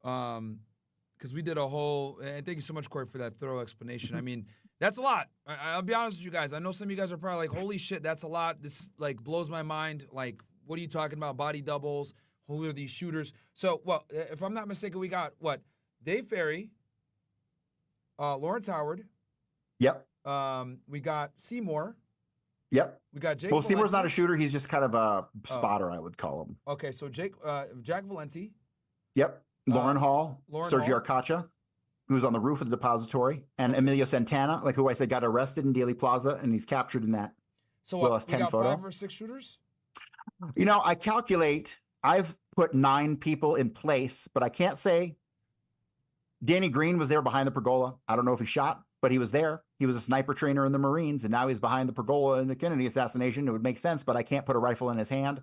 because we did a whole. And thank you so much, Cory, for that thorough explanation. I mean, that's a lot. I'll be honest with you guys. I know some of you guys are probably like, "Holy shit, that's a lot." This like blows my mind. Like, what are you talking about? Body doubles? Who are these shooters? So, well, if I'm not mistaken, we got what? Dave Ferrie, Lawrence Howard. Yep. We got Seymour. Yep. We got Jake. Well, Seymour's not a shooter. He's just kind of a spotter, I would call him. Okay, so Jack Valenti. Yep. Loran Hall. Sergio Hall. Arcacha, who's on the roof of the depository, and Emilio Santana, like who I said got arrested in Dealey Plaza, and he's captured in that. So what? Willis 10 we got photo. 5 or 6 shooters? You know, I calculate. I've put 9 people in place, but I can't say. Danny Green was there behind the pergola. I don't know if he shot, but he was there. He was a sniper trainer in the Marines, and now he's behind the pergola in the Kennedy assassination. It would make sense, but I can't put a rifle in his hand,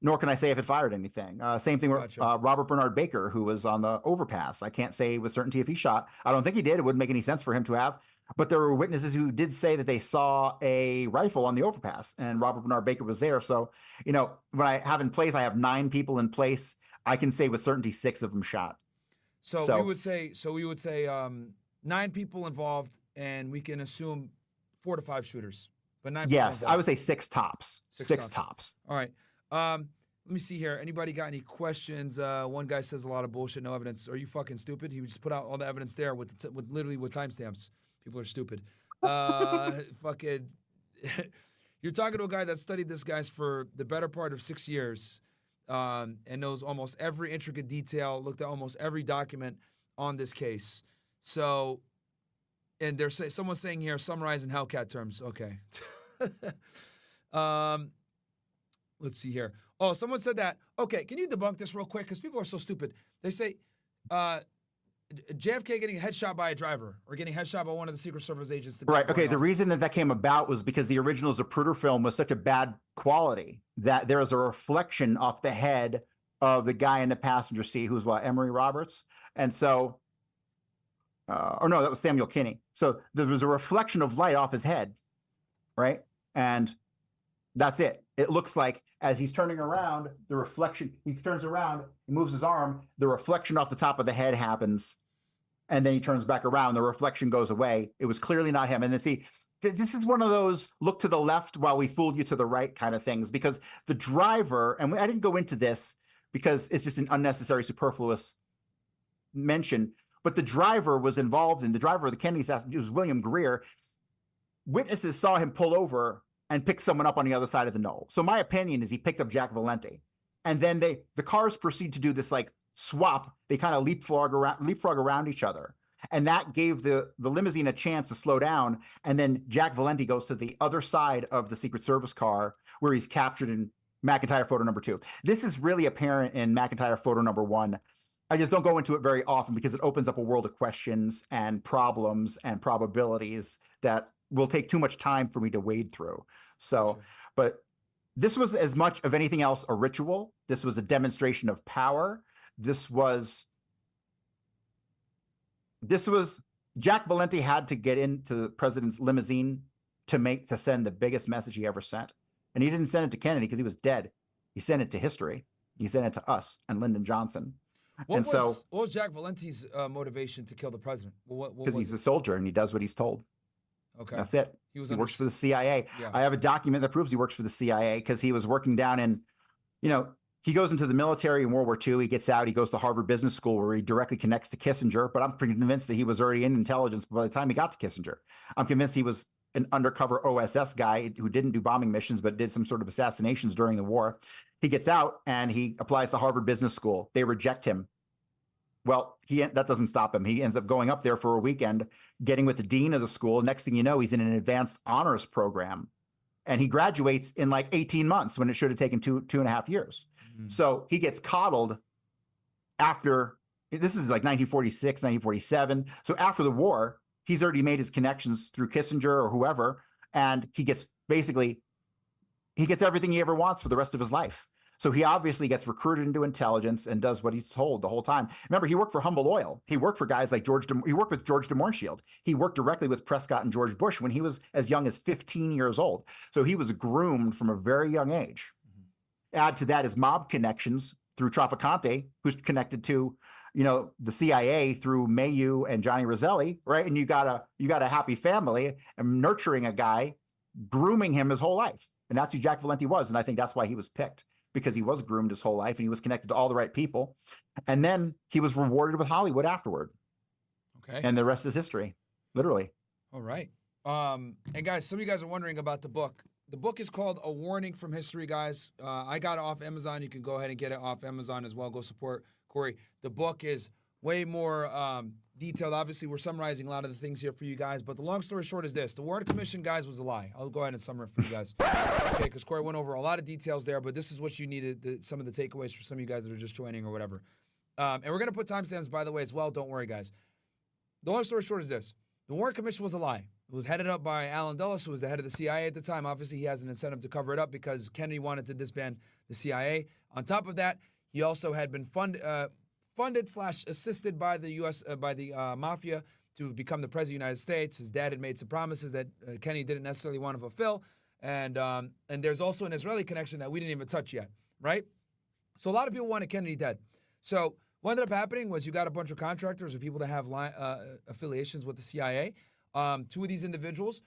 nor can I say if it fired anything. Same thing with Robert Bernard Baker, who was on the overpass. I can't say with certainty if he shot. I don't think he did. It wouldn't make any sense for him to have. But there were witnesses who did say that they saw a rifle on the overpass, and Robert Bernard Baker was there. So, you know, when I have in place, I have 9 people in place. I can say with certainty 6 of them shot. So we would say 9 people involved, and we can assume 4 to 5 shooters. But 9 people yes, involved. I would say 6 tops. 6 tops. All right. Let me see here. Anybody got any questions? One guy says a lot of bullshit, no evidence. Are you fucking stupid? He would just put out all the evidence there with literally with timestamps. People are stupid. Fucking, you're talking to a guy that studied this guys for the better part of 6 years, and knows almost every intricate detail. Looked at almost every document on this case. So, and there's someone saying here, summarizing Hellcat terms. Okay. Let's see here. Oh, someone said that. Okay, can you debunk this real quick? Because people are so stupid. They say JFK getting headshot by a driver or getting headshot by one of the Secret Service agents. Right. Okay. The reason that came about was because the original Zapruder film was such a bad quality that there is a reflection off the head of the guy in the passenger seat, who's what, Emery Roberts. And so, or no, that was Samuel Kinney. So there was a reflection of light off his head, right? And that's it. It looks like as he's turning around, the reflection, he turns around, he moves his arm, the reflection off the top of the head happens, and then he turns back around, the reflection goes away. It was clearly not him. And then see, this is one of those look to the left while we fooled you to the right kind of things, because the driver, and I didn't go into this because it's just an unnecessary, superfluous mention, but the driver was involved in the driver of the Kennedy assassination. It was William Greer. Witnesses saw him pull over and pick someone up on the other side of the knoll. So my opinion is he picked up Jack Valenti. And then the cars proceed to do this like swap. They kind of leapfrog around each other. And that gave the limousine a chance to slow down. And then Jack Valenti goes to the other side of the Secret Service car where he's captured in McIntyre photo number 2. This is really apparent in McIntyre photo number 1. I just don't go into it very often because it opens up a world of questions and problems and probabilities that will take too much time for me to wade through. So, but this was as much of anything else a ritual. This was a demonstration of power. This was Jack Valenti had to get into the president's limousine to send the biggest message he ever sent. And he didn't send it to Kennedy because he was dead. He sent it to history. He sent it to us and Lyndon Johnson. What was Jack Valenti's motivation to kill the president? Because he's a soldier and he does what he's told. Okay. That's it. He works for the CIA. Yeah. I have a document that proves he works for the CIA because he was working down in, he goes into the military in World War II. He gets out. He goes to Harvard Business School where he directly connects to Kissinger. But I'm pretty convinced that he was already in intelligence by the time he got to Kissinger. I'm convinced he was an undercover OSS guy who didn't do bombing missions but did some sort of assassinations during the war. He gets out and he applies to Harvard Business School. They reject him. Well, that doesn't stop him. He ends up going up there for a weekend, getting with the dean of the school. Next thing you know, he's in an advanced honors program. And he graduates in like 18 months when it should have taken two and a half years. Mm-hmm. So he gets coddled after, this is like 1946, 1947. So after the war, he's already made his connections through Kissinger or whoever. And he gets everything he ever wants for the rest of his life. So he obviously gets recruited into intelligence and does what he's told the whole time. Remember, he worked for Humble Oil. He worked for guys like he worked with George de Mohrenschildt. He worked directly with Prescott and George Bush when he was as young as 15 years old. So he was groomed from a very young age. Mm-hmm. Add to that his mob connections through Trafficante, who's connected to, the CIA through Mayhew and Johnny Roselli, right? And you got a happy family and nurturing a guy, grooming him his whole life. And that's who Jack Valenti was. And I think that's why he was picked. Because he was groomed his whole life and he was connected to all the right people. And then he was rewarded with Hollywood afterward. Okay. And the rest is history, literally. All right. And guys, some of you guys are wondering about the book. The book is called A Warning from History, guys. I got it off Amazon. You can go ahead and get it off Amazon as well. Go support Cory. The book is way more detailed. Obviously, we're summarizing a lot of the things here for you guys. But the long story short is this. The Warren Commission, guys, was a lie. I'll go ahead and summarize for you guys. Okay, because Cory went over a lot of details there, but this is what you needed, some of the takeaways for some of you guys that are just joining or whatever. And we're going to put timestamps, by the way, as well. Don't worry, guys. The long story short is this. The Warren Commission was a lie. It was headed up by Allen Dulles, who was the head of the CIA at the time. Obviously, he has an incentive to cover it up because Kennedy wanted to disband the CIA. On top of that, he also had been funded/assisted by the U.S. By the mafia to become the president of the United States. His dad had made some promises that Kennedy didn't necessarily want to fulfill. And there's also an Israeli connection that we didn't even touch yet, right? So a lot of people wanted Kennedy dead. So what ended up happening was you got a bunch of contractors or people that have affiliations with the CIA. Two of these individuals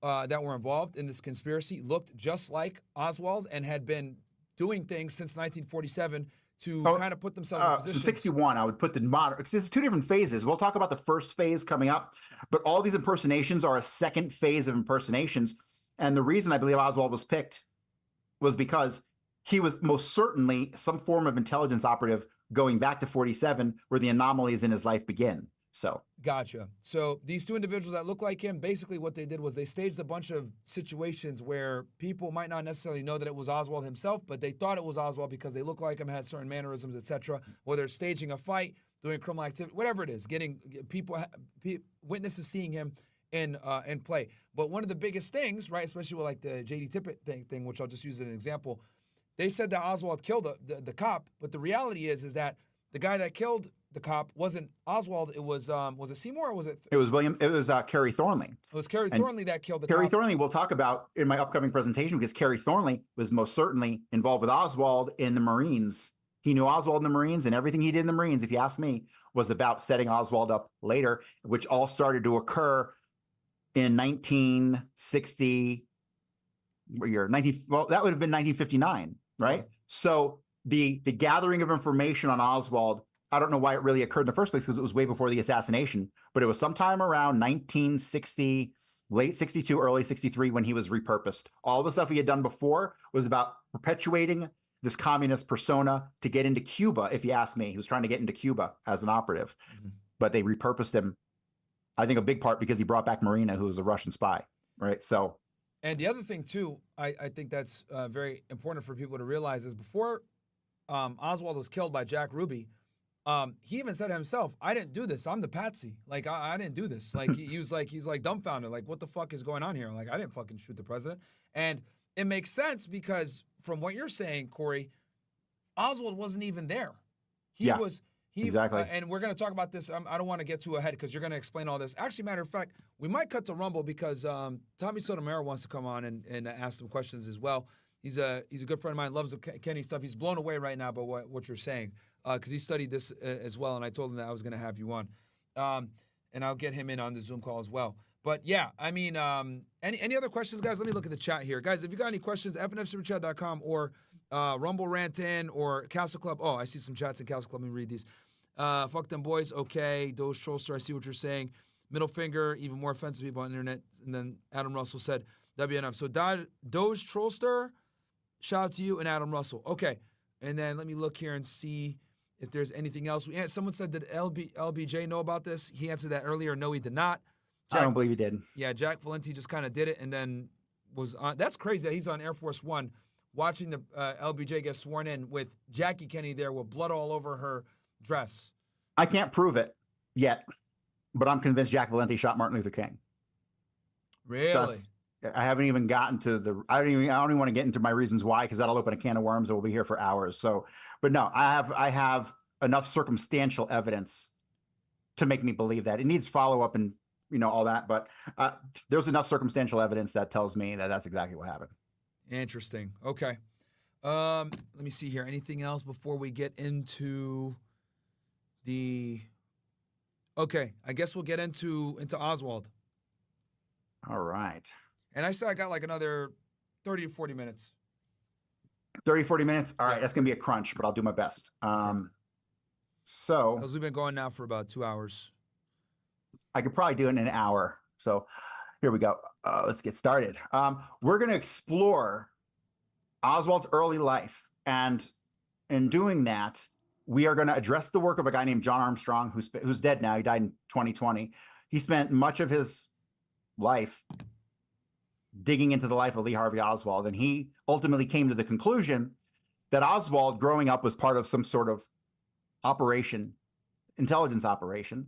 that were involved in this conspiracy looked just like Oswald and had been doing things since 1947 to Oh, kind of put themselves in So positions. 61, I would put the modern, because there's two different phases. We'll talk about the first phase coming up, but all these impersonations are a second phase of impersonations. And the reason I believe Oswald was picked was because he was most certainly some form of intelligence operative going back to 47, where the anomalies in his life begin. So Gotcha. So these two individuals that look like him, basically what they did was they staged a bunch of situations where people might not necessarily know that it was Oswald himself, but they thought it was Oswald because they looked like him, had certain mannerisms, etc. Whether it's staging a fight, doing criminal activity, whatever it is, getting people, witnesses seeing him in play. But one of the biggest things, right, especially with like the J.D. Tippit thing, which I'll just use as an example, they said that Oswald killed the cop, but the reality is that the guy that killed the cop wasn't Oswald. It was it Seymour or was it? it was Kerry Thornley. It was Kerry And Thornley that killed the Kerry cop. Thornley we'll talk about in my upcoming presentation, because Kerry Thornley was most certainly involved with Oswald in the Marines. He knew Oswald in the Marines, and everything he did in the Marines, if you ask me, was about setting Oswald up later, which all started to occur in 1960. What year? Well, that would have been 1959, right? Yeah. So the gathering of information on Oswald, I don't know why it really occurred in the first place, because it was way before the assassination, but it was sometime around 1960, late 62, early 63, when he was repurposed. All the stuff he had done before was about perpetuating this communist persona to get into Cuba, if you ask me. He was trying to get into Cuba as an operative, but they repurposed him, I think a big part because he brought back Marina, who was a Russian spy, right? So, and the other thing too, I think that's very important for people to realize is before Oswald was killed by Jack Ruby, he even said himself, "I didn't do this. I'm the patsy. Like I didn't do this." Like he's like dumbfounded. Like, what the fuck is going on here? Like, I didn't fucking shoot the president. And it makes sense because from what you're saying, Cory, Oswald wasn't even there. He was. Exactly. And we're going to talk about this. I don't want to get too ahead because you're going to explain all this. Actually, matter of fact, we might cut to Rumble because Tommy Sotomayor wants to come on and ask some questions as well. He's a good friend of mine, loves the Kenny stuff. He's blown away right now by what you're saying because he studied this as well, and I told him that I was going to have you on. And I'll get him in on the Zoom call as well. But yeah, I mean, any other questions, guys? Let me look at the chat here. Guys, if you got any questions, fnfsuperchat.com or Rumble Rant In or Castle Club. Oh, I see some chats in Castle Club. Let me read these. Fuck them boys. Okay. Doge Trollster, I see what you're saying. Middle finger, even more offensive people on the internet. And then Adam Russell said WNF. So Doge Trollster, shout out to you and Adam Russell. Okay. And then let me look here and see if there's anything else. Someone said, did LBJ know about this? He answered that earlier. No, he did not. I don't believe he did. Yeah, Jack Valenti just kind of did it and then was on. That's crazy that he's on Air Force One watching the LBJ get sworn in with Jackie Kennedy there with blood all over her dress. I can't prove it yet, but I'm convinced Jack Valenti shot Martin Luther King. Really? Thus, I haven't even gotten to the. I don't even want to get into my reasons why, because that'll open a can of worms and we'll be here for hours. So, but no, I have enough circumstantial evidence to make me believe that. It needs follow up and all that, but there's enough circumstantial evidence that tells me that that's exactly what happened. Interesting. Okay. Let me see here. Anything else before we get into the? Okay, I guess we'll get into Oswald. All right. And I said I got like another 30 to 40 minutes. 30, 40 minutes? All right, that's going to be a crunch, but I'll do my best. So. Because we've been going now for about 2 hours. I could probably do it in an hour. So here we go. Let's get started. We're going to explore Oswald's early life. And in doing that, we are going to address the work of a guy named John Armstrong, who's dead now. He died in 2020. He spent much of his life digging into the life of Lee Harvey Oswald. And he ultimately came to the conclusion that Oswald growing up was part of some sort of intelligence operation,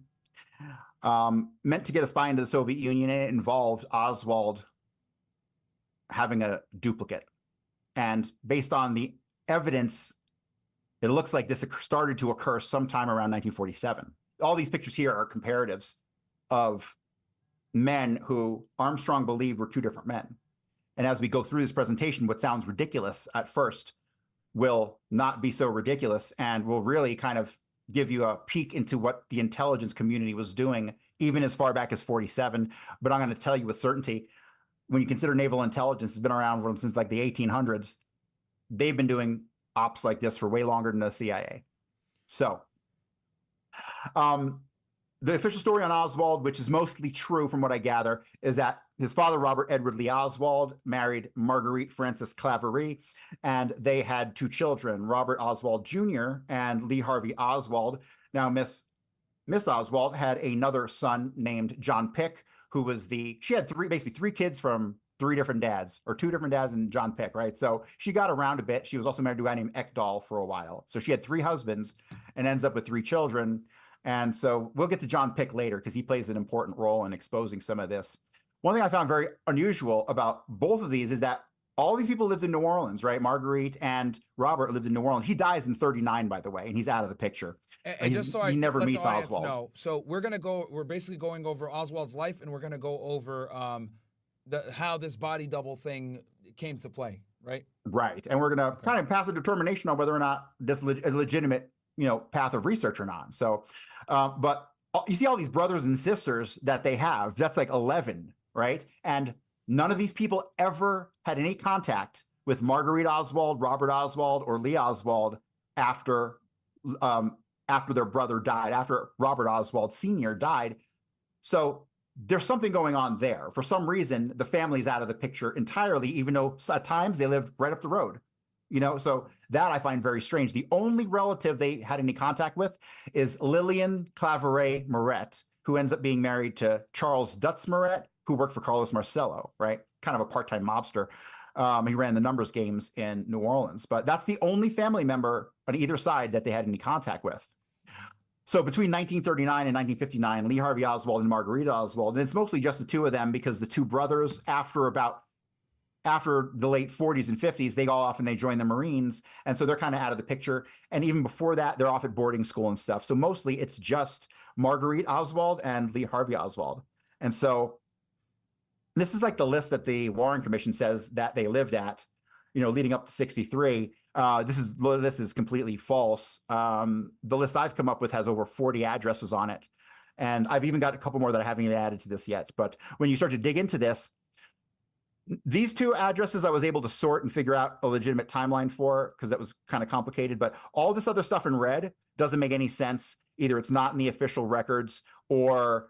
meant to get a spy into the Soviet Union, and it involved Oswald having a duplicate. And based on the evidence, it looks like this started to occur sometime around 1947. All these pictures here are comparatives of men who Armstrong believed were two different men. And as we go through this presentation, what sounds ridiculous at first will not be so ridiculous and will really kind of give you a peek into what the intelligence community was doing, even as far back as 47. But I'm going to tell you with certainty, when you consider naval intelligence has been around since like the 1800s, they've been doing ops like this for way longer than the CIA. So, the official story on Oswald, which is mostly true from what I gather, is that his father, Robert Edward Lee Oswald, married Marguerite Frances Claverie, and they had 2 children, Robert Oswald Jr. and Lee Harvey Oswald. Now, Miss Oswald had another son named John Pick, who was she had basically three kids from 3 different dads, or 2 different dads and John Pick, right? So she got around a bit. She was also married to a guy named Ekdahl for a while. So she had 3 husbands and ends up with 3 children. And so we'll get to John Pick later because he plays an important role in exposing some of this. One thing I found very unusual about both of these is that all these people lived in New Orleans, right? Marguerite and Robert lived in New Orleans. He dies in 39, by the way, and he's out of the picture. And just so he never let meets the audience Oswald. know. So we're basically going over Oswald's life, and we're going to go over how this body double thing came to play, right? Right. And we're going to kind of pass a determination on whether or not this is a legitimate, path of research or not. So, but you see all these brothers and sisters that they have, that's like 11, right? And none of these people ever had any contact with Marguerite Oswald, Robert Oswald, or Lee Oswald after their brother died, after Robert Oswald Sr. died. So there's something going on there. For some reason, the family's out of the picture entirely, even though at times they lived right up the road. So that I find very strange. The only relative they had any contact with is Lillian Claverie Moret, who ends up being married to Charles Dutz Moret, who worked for Carlos Marcello, right? Kind of a part-time mobster. He ran the numbers games in New Orleans, but that's the only family member on either side that they had any contact with. So between 1939 and 1959, Lee Harvey Oswald and Marguerite Oswald, and it's mostly just the 2 of them because the 2 brothers, after the late 40s and 50s, they go off and they join the Marines. And so they're kind of out of the picture. And even before that, they're off at boarding school and stuff. So mostly it's just Marguerite Oswald and Lee Harvey Oswald. And so this is like the list that the Warren Commission says that they lived at, leading up to 63. This is completely false. The list I've come up with has over 40 addresses on it. And I've even got a couple more that I haven't even added to this yet. But when you start to dig into this, these 2 addresses I was able to sort and figure out a legitimate timeline for because that was kind of complicated. But all this other stuff in red doesn't make any sense. Either it's not in the official records or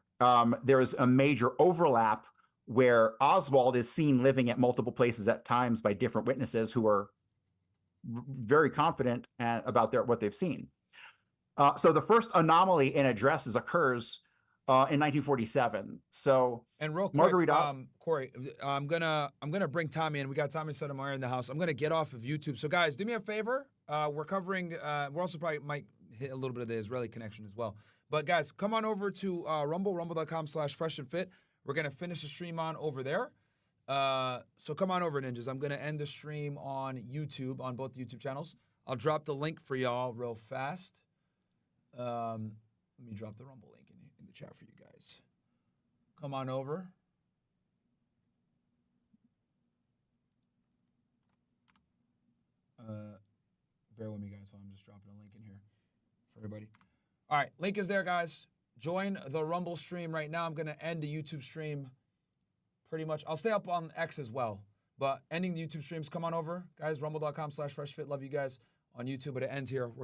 there is a major overlap where Oswald is seen living at multiple places at times by different witnesses who are very confident about what they've seen. So the first anomaly in addresses occurs in 1947. So and real quick, Marguerite, Cory, I'm gonna bring Tommy in. We got Tommy Sotomayor in the house. I'm gonna get off of YouTube. So guys, do me a favor. We're covering. We're also probably might hit a little bit of the Israeli connection as well. But guys, come on over to rumble.com/freshandfit. We're going to finish the stream on over there. So come on over, ninjas. I'm going to end the stream on YouTube, on both YouTube channels. I'll drop the link for y'all real fast. Let me drop the Rumble link in the chat for you guys. Come on over. Bear with me, guys, while I'm just dropping a link in here for everybody. All right, link is there, guys. Join the Rumble stream right now. I'm going to end the YouTube stream pretty much. I'll stay up on X as well, but ending the YouTube streams. Come on over, guys, rumble.com/freshfit. Love you guys on YouTube, but it ends here. We're going to